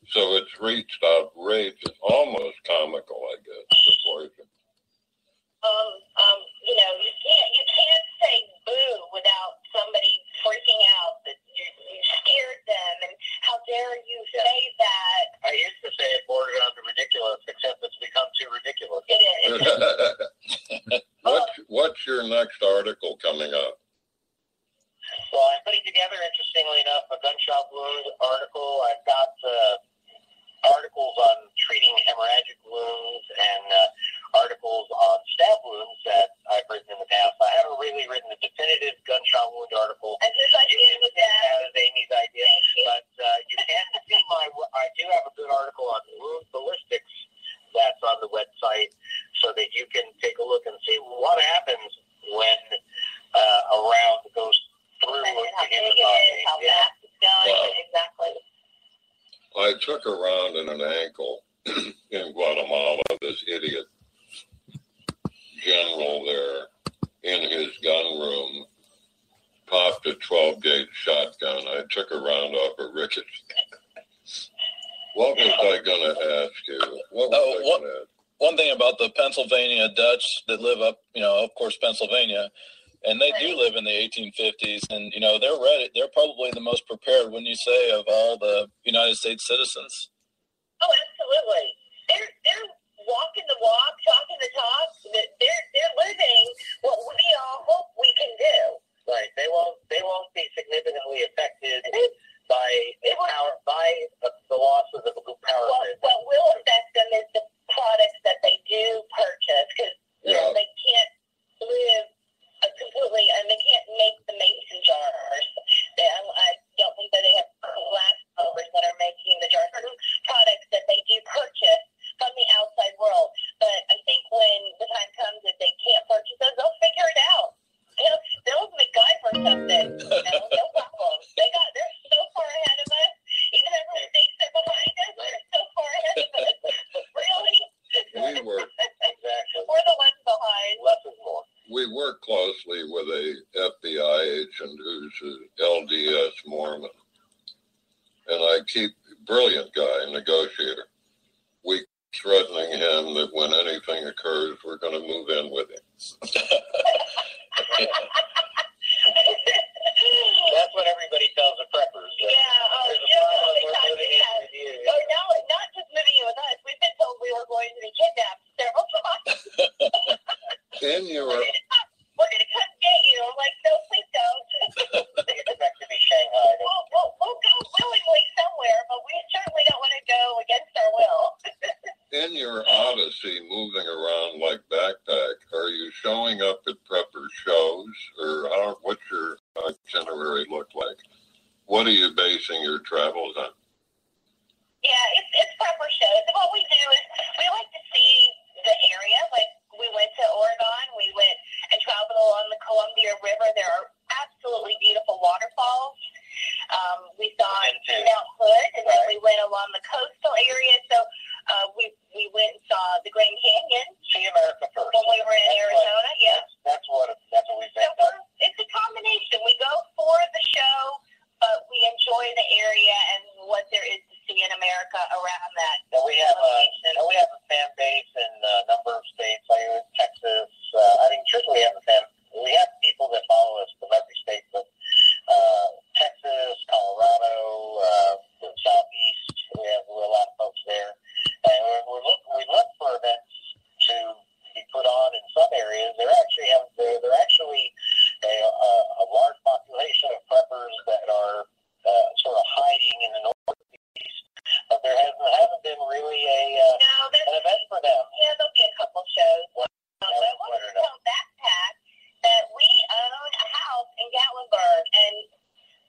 So it's reached outrageous, almost comical, I guess, proportion. You can't say boo without somebody freaking out that you scared them, and how dare you say that? I used to say it bordered on the ridiculous, except it's become too ridiculous. It is. What's your next article coming up? Well, I'm putting together, interestingly enough, a gunshot wound article. I've got articles on treating hemorrhagic wounds and articles on stab wounds that I've written in the past. I haven't really written a definitive gunshot wound article. And whose idea was that? That was Amy's idea. But you can see I do have a good article on wound ballistics that's on the website so that you can take a look and see what happens when a round goes through And how the big human it body. is, how fast it's going. Wow. Exactly. I took a round in an ankle in Guatemala. This idiot general there in his gun room popped a 12-gauge shotgun. I took a round off a rickety. What was I going to ask you? What was I going to ask? one thing about the Pennsylvania Dutch that live up, of course, Pennsylvania, and they do live in the 1850s, and, they're ready. They're probably the most prepared, wouldn't you say, of all the United States citizens? Oh, absolutely. They're walking the walk, talking the talk. They're living what we all hope we can do. Right. They won't be significantly affected by the loss of the power. What will affect them is the products that they do purchase, because they can't live completely, and they can't make the mason jars. I don't think that they have glass blowers that are making the jars. Certain products that they do purchase from the outside world. But I think when the time comes that they can't purchase those, they'll figure it out. They'll MacGyver something. No problem. They're so far ahead of us. Even if our mistakes are behind us, they're so far ahead of us. Really? We were Exactly. We're the ones behind. Less is more. We work closely with a FBI agent who's an LDS Mormon. And I keep, brilliant guy, negotiator. We threatening him that when anything occurs, we're going to move in with him. That's what everybody tells the preppers. Not just moving in with us. We've been told we were going to be kidnapped several times. We're going to come get you. I'm like, no, please don't. They expect to be Shanghai. We'll go willingly somewhere, but we certainly don't want to go against our will. In your odyssey, moving around like backpack, are you showing up at prepper shows, or what's your itinerary look like? What are you basing your travels on? Yeah, it's prepper shows. And what we do is we like to see the area. Like, we went to Oregon. We went and traveled along the Columbia River. There are absolutely beautiful waterfalls. We saw Mount Hood, and then we went along the coastal area. So we went and saw the Grand Canyon. See America first. When we were in Arizona, That's what we think. So it's a combination. We go for the show, but we enjoy the area and what there is to see in America around that. And we have a fan base in a number of states, like Texas. Truthfully, we have people that follow us from every state, but Texas, Colorado, the Southeast, we have a lot of folks there. And we look for events to be put on in some areas. They're actually a large population of preppers that are sort of hiding in the Northeast. But there hasn't been really an event for them. Yeah, there'll be a couple shows. But I want to tell Backpack that we own a house in Gatlinburg, and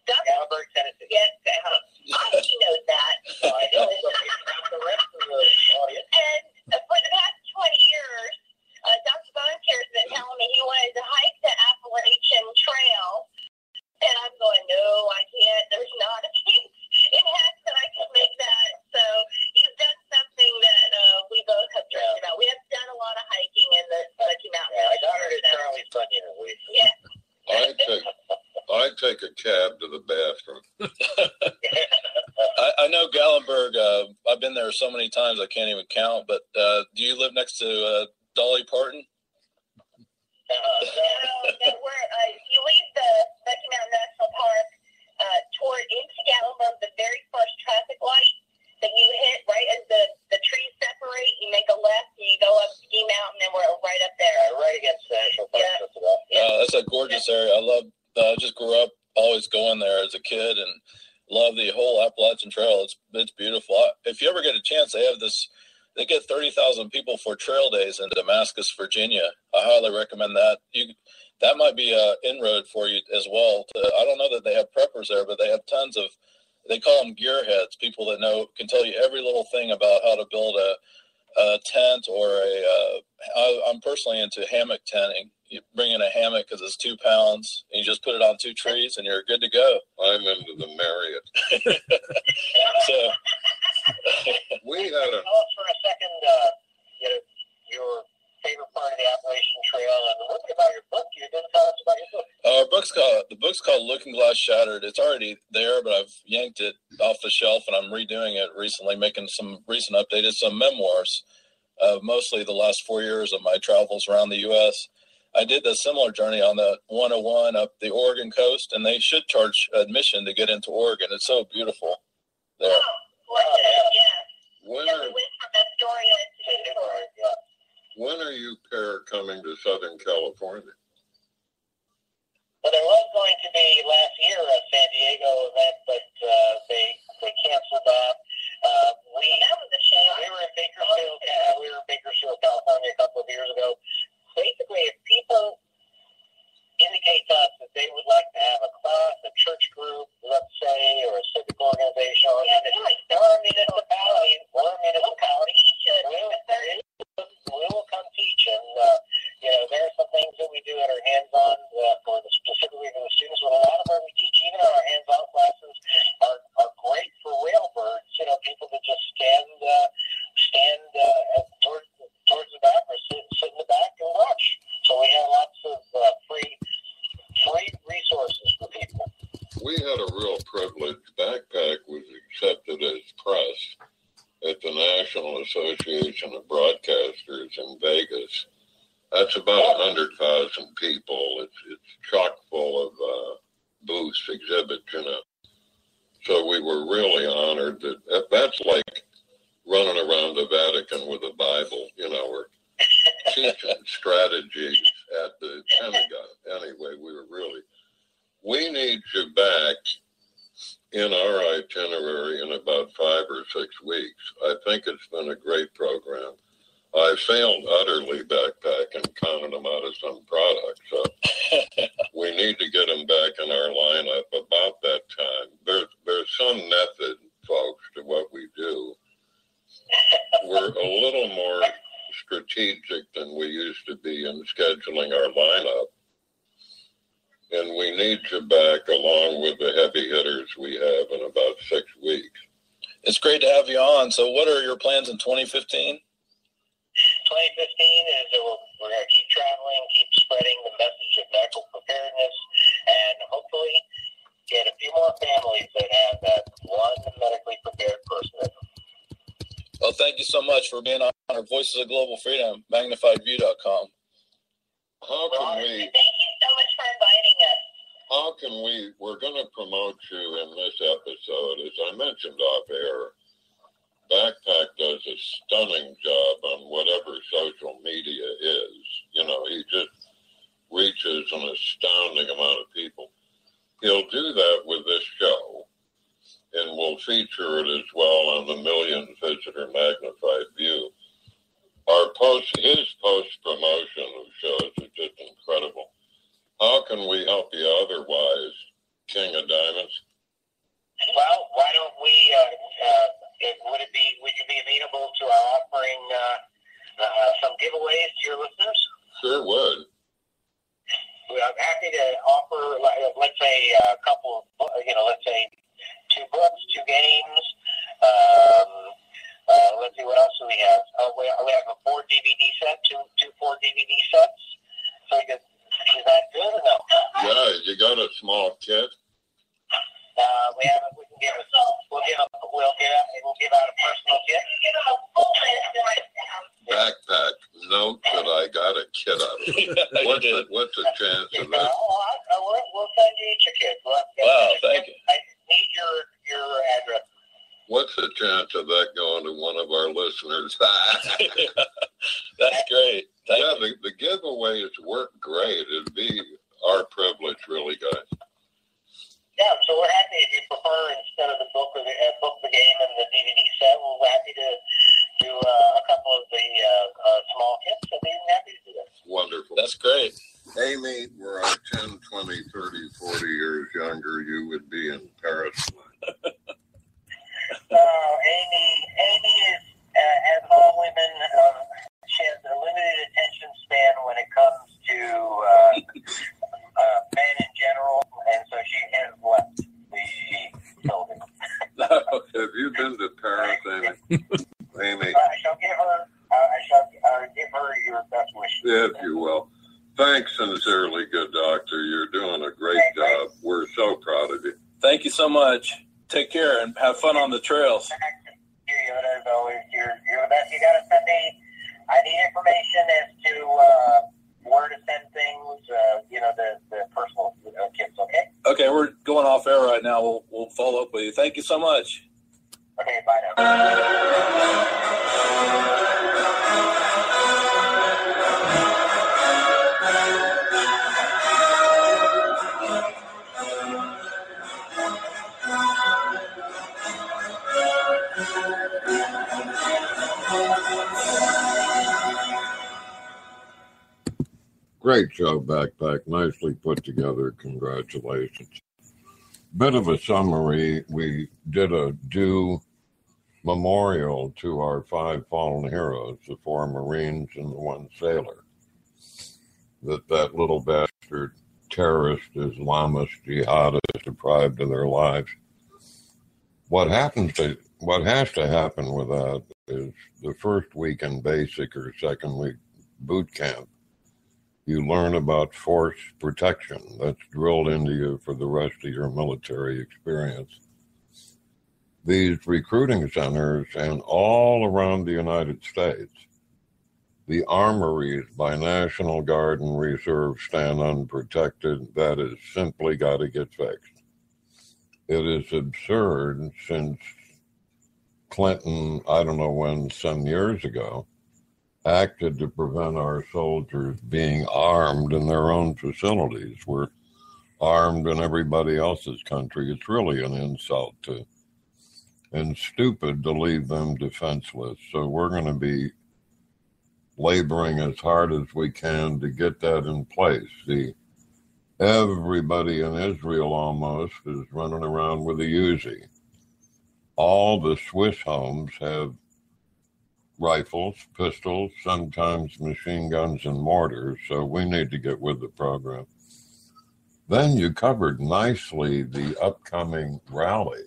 Gatlinburg, Tennessee. Yes, he knows that. I know the rest of the audience. And for the past 20 years, Dr. Bonecare has been telling me he wanted to hike the Appalachian Trail. And I'm going, no, I can't. There's not a chance in heck that I can make that. So you've done something that we both have dreamed about. We have done a lot of hiking in the Smoky Mountains. Yeah, I started at Charlie's Bunyan at least. Yeah. I take a cab to the bathroom. I know Gallenberg. I've been there so many times I can't even count. But do you live next to Dolly Parton? You leave the Smoky Mountain National Park toward into Gatlinburg, the very first traffic light that you hit right as the trees separate. You make a left and you go up Ski Mountain, and we're right up there. Right against the National Park. That's a gorgeous area. I love. I just grew up always going there as a kid and love the whole Appalachian Trail. It's beautiful. If you ever get a chance, they have this. They get 30,000 people for trail days in Damascus, Virginia. I highly recommend that. That might be an inroad for you as well. I don't know that they have preppers there, but they have tons of, they call them gearheads, people that can tell you every little thing about how to build a tent or I'm personally into hammock tenting. You bring in a hammock because it's 2 pounds, and you just put it on 2 trees, and you're good to go. I'm into the Marriott. So we had Tell us for a second, your favorite part of the Appalachian Trail, and a little bit about your book. You're going to tell us about your book. The book's called Looking Glass Shattered. It's already there, but I've yanked it off the shelf, and I'm redoing it recently, making some recent updates. It's some memoirs mostly the last 4 years of my travels around the U.S. I did a similar journey on the 101 up the Oregon coast, and they should charge admission to get into Oregon. It's so beautiful there. Oh, yeah. When Yeah, are, we went from Astoria to Detroit. when are you pair coming to Southern California? Well, there was going to be last year a San Diego event, but they canceled that. That was a shame. We were in Bakersfield, California a couple of years ago. Basically, if people indicate to us that they would like to have a class, a church group, let's say, or a civic organization, or a municipality, we will come teach. And, there are some things that we do at our hands-on specifically for the students, but a lot of what we teach, even in our hands-on classes, are great for whale birds. People that just stand towards the back or sit in the back and watch. So we have lots of free resources for people. We had a real privilege. Backpack was accepted as press at the National Association of Broadcasters in Vegas. That's about 100,000 people. It's chock full of booths, exhibits, So we were really honored that's like running around the Vatican with a Bible, or teaching strategies at the Pentagon. Anyway, we need you back in our itinerary in about 5 or 6 weeks. I think it's been a great program. I failed utterly backpack and counted them out of some product, so we need to get them back in our lineup about that time. There's some method, folks, to what we do. We're a little more strategic than we used to be in scheduling our lineup, and we need you back along with the heavy hitters we have in about 6 weeks. It's great to have you on. So what are your plans in 2015? 2015 is that we're going to keep traveling, keep spreading the message of medical preparedness, and hopefully get a few more families that have that one medically prepared person. Well, thank you so much for being on our Voices of Global Freedom, magnifiedview.com. Thank you so much for inviting us. We're going to promote you in this episode. As I mentioned off air, Backpack does a stunning job on whatever social media is. He just reaches an astounding amount of people. He'll do that with this show, and we'll feature it as well on the Million Visitor Magnified View. His post-promotion of shows is just incredible. How can we help you otherwise, King of Diamonds? Well, why don't we, would you be amenable to our offering some giveaways to your listeners? Sure would. I'm happy to offer, let's say, a couple of, let's say 2 books, 2 games. Let's see, what else do we have? We have a 4 DVD set, two 4 DVD sets. So is that good or no? Yeah, you got a small kit? We'll give out a personal kit. Backpack. Note that I got a kit out of it. What's the chance of that? We'll send you each a kit. Wow, thank you. I need your address. What's the chance of that going to one of our listeners? That's great. Thank you. The giveaways work great. It'd be our privilege, really, guys. Yeah, so we're happy if you prefer, instead of the book or the game and the DVD set, we're happy to do a couple of the small kits. So we're happy to do that. Wonderful. That's great. Amy, were I 10, 20, 30, 40 years younger, you would be in Paris. Amy is, as all women, she has a limited attention span when it comes to men in general, and so she has left the building. Have you been to Paris, Amy? Amy? I shall give her your best wishes. Yes, you will. Thanks sincerely, good doctor. You're doing a great job. We're so proud of you. Thank you so much. Take care and have fun on the trails. As always, you're the best. You got to send me Okay, we're going off air right now. We'll follow up with you. Thank you so much. Okay, bye now. Great show, Backpack. Nicely put together. Congratulations. Bit of a summary. We did a due memorial to our 5 fallen heroes, the 4 Marines and the 1 sailor. That little bastard terrorist, Islamist, jihadist deprived of their lives. What has to happen with that is the first week in basic or second week boot camp, you learn about force protection. That's drilled into you for the rest of your military experience. These recruiting centers and all around the United States, the armories by National Guard and Reserve stand unprotected. That has simply got to get fixed. It is absurd since Clinton, I don't know when, some years ago, acted to prevent our soldiers being armed in their own facilities. We're armed in everybody else's country. It's really an insult to, and stupid to leave them defenseless. So we're going to be laboring as hard as we can to get that in place. Everybody in Israel almost is running around with a Uzi. All the Swiss homes have rifles, pistols, sometimes machine guns and mortars, so we need to get with the program. Then you covered nicely the upcoming rally,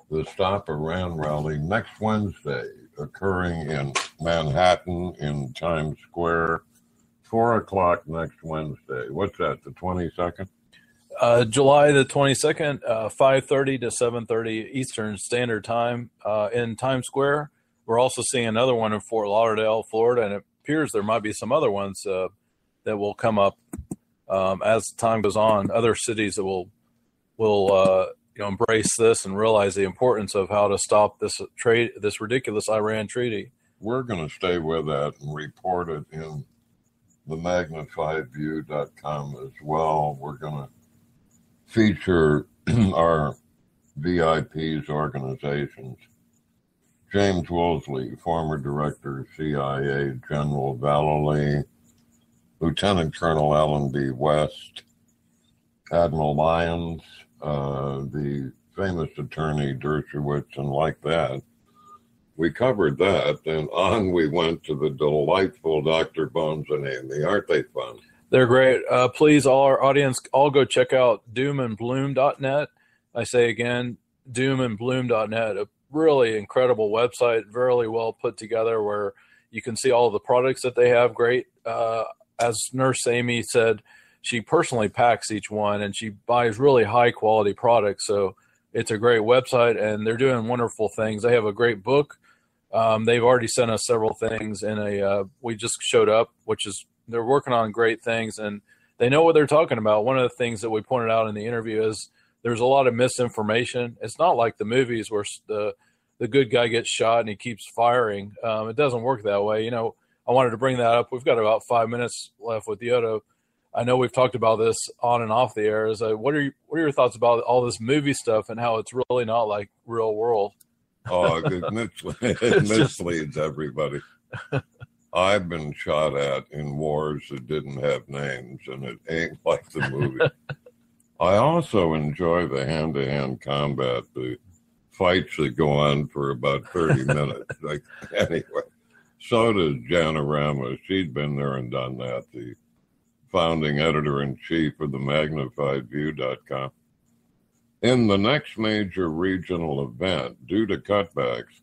the Stop Iran rally next Wednesday, occurring in Manhattan in Times Square, 4 o'clock next Wednesday. What's that, the 22nd? July the 22nd, 5:30 to 7:30 Eastern Standard Time in Times Square. We're also seeing another one in Fort Lauderdale, Florida, and it appears there might be some other ones that will come up as time goes on. Other cities that will embrace this and realize the importance of how to stop this ridiculous Iran treaty. We're going to stay with that and report it in the magnifiedview.com as well. We're going to feature our VIPs organizations. James Woolsey, former director, CIA, General Vallely, Lieutenant Colonel Alan B. West, Admiral Lyons, the famous attorney Dershowitz, and like that. We covered that, and on we went to the delightful Dr. Bones and Amy. Aren't they fun? They're great. Please, all our audience, all go check out doomandbloom.net. I say again, doomandbloom.net, a really incredible website, very well put together, where you can see all the products that they have. Great. As Nurse Amy said, she personally packs each one, and she buys really high quality products. So it's a great website, and they're doing wonderful things. They have a great book. They've already sent us several things in we just showed up, which is, they're working on great things, and they know what they're talking about. One of the things that we pointed out in the interview is there's a lot of misinformation. It's not like the movies where the good guy gets shot and he keeps firing. It doesn't work that way. You know, I wanted to bring that up. We've got about 5 minutes left with Yoda. I know we've talked about this on and off the air. What are your thoughts about all this movie stuff and how it's really not like real world? Oh, it misleads everybody. I've been shot at in wars that didn't have names, and it ain't like the movie. I also enjoy the hand-to-hand combat, the fights that go on for about 30 minutes. Anyway, so does Janorama. She'd been there and done that, the founding editor-in-chief of the magnifiedview.com. In the next major regional event, due to cutbacks,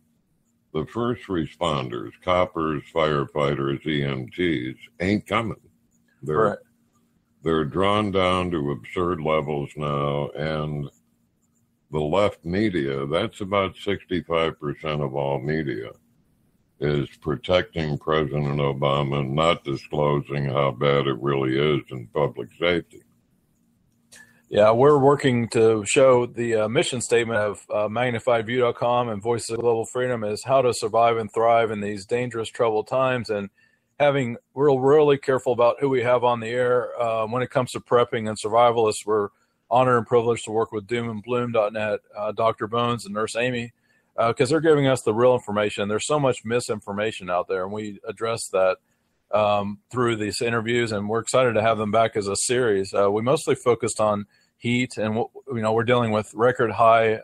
the first responders, coppers, firefighters, EMTs, ain't coming. They're drawn down to absurd levels now, and the left media, that's about 65% of all media, is protecting President Obama and not disclosing how bad it really is in public safety. Yeah, we're working to show the mission statement of MagnifiedView.com and Voices of Global Freedom is how to survive and thrive in these dangerous, troubled times, and we're really careful about who we have on the air. When it comes to prepping and survivalists, we're honored and privileged to work with doomandbloom.net, Dr. Bones and Nurse Amy, because they're giving us the real information. There's so much misinformation out there, and we address that through these interviews, and we're excited to have them back as a series. We mostly focused on heat, and we're dealing with record high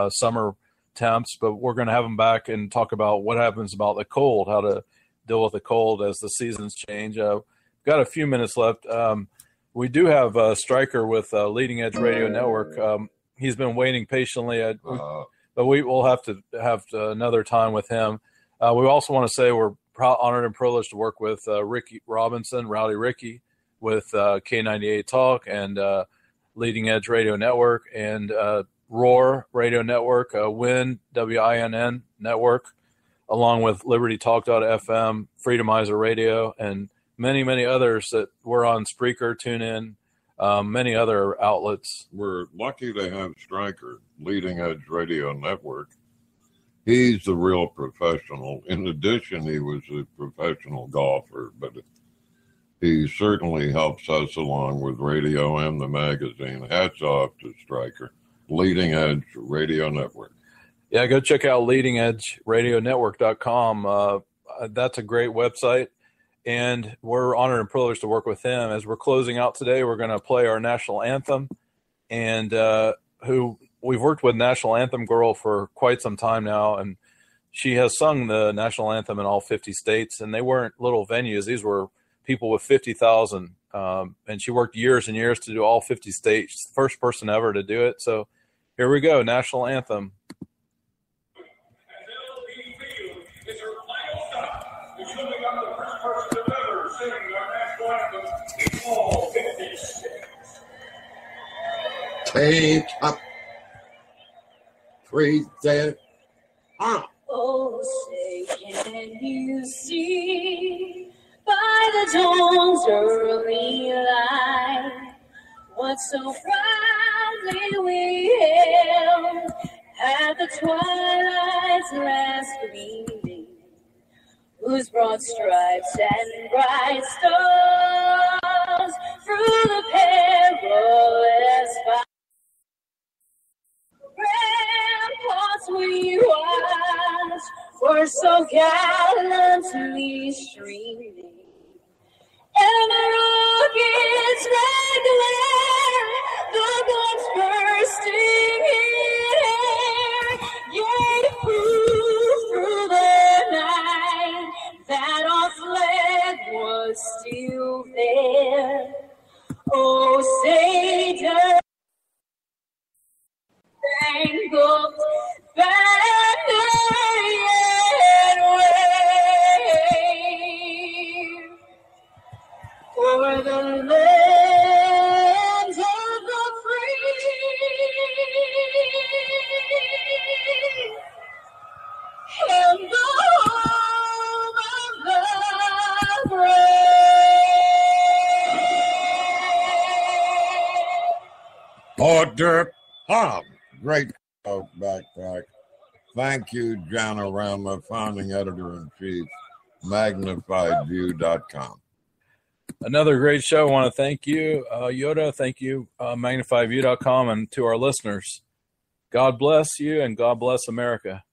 summer temps, but we're going to have them back and talk about what happens about the cold, how to deal with the cold as the seasons change. Got a few minutes left. We do have Stryker with Leading Edge Radio Network. He's been waiting patiently, but we will have to have another time with him. We also want to say we're honored and privileged to work with Ricky Robinson, Rowdy Ricky, with K98 Talk and Leading Edge Radio Network, and Roar Radio Network, WIN, WINN Network, along with LibertyTalk.fm, Freedomizer Radio, and many, many others that we're on Spreaker, TuneIn, many other outlets. We're lucky to have Stryker, Leading Edge Radio Network. He's the real professional. In addition, he was a professional golfer, but he certainly helps us along with radio and the magazine. Hats off to Stryker, Leading Edge Radio Network. Yeah, go check out leadingedgeradionetwork.com. That's a great website, and we're honored and privileged to work with him. As we're closing out today, we're going to play our national anthem, and we've worked with National Anthem Girl for quite some time now, and she has sung the national anthem in all 50 states, and they weren't little venues. These were people with 50,000, and she worked years and years to do all 50 states. First person ever to do it. So here we go, national anthem. Take up. Three, dead. Oh, say, can you see by the dawn's early light what so proudly we hailed at the twilight's last gleaming, whose broad stripes and bright stars through the perilous fight ramparts we watched were so gallantly streaming, and the rockets that glare, the guns bursting in air, gave proof through the night that our flag was still there. Oh, Satan, tangled banner yet wave for the land of the free and the home of the brave. Order up. Great backpack. Thank you, Jana Rama, founding editor-in-chief, MagnifiedView.com. Another great show. I want to thank you, Yoda. Thank you, MagnifiedView.com, and to our listeners. God bless you, and God bless America.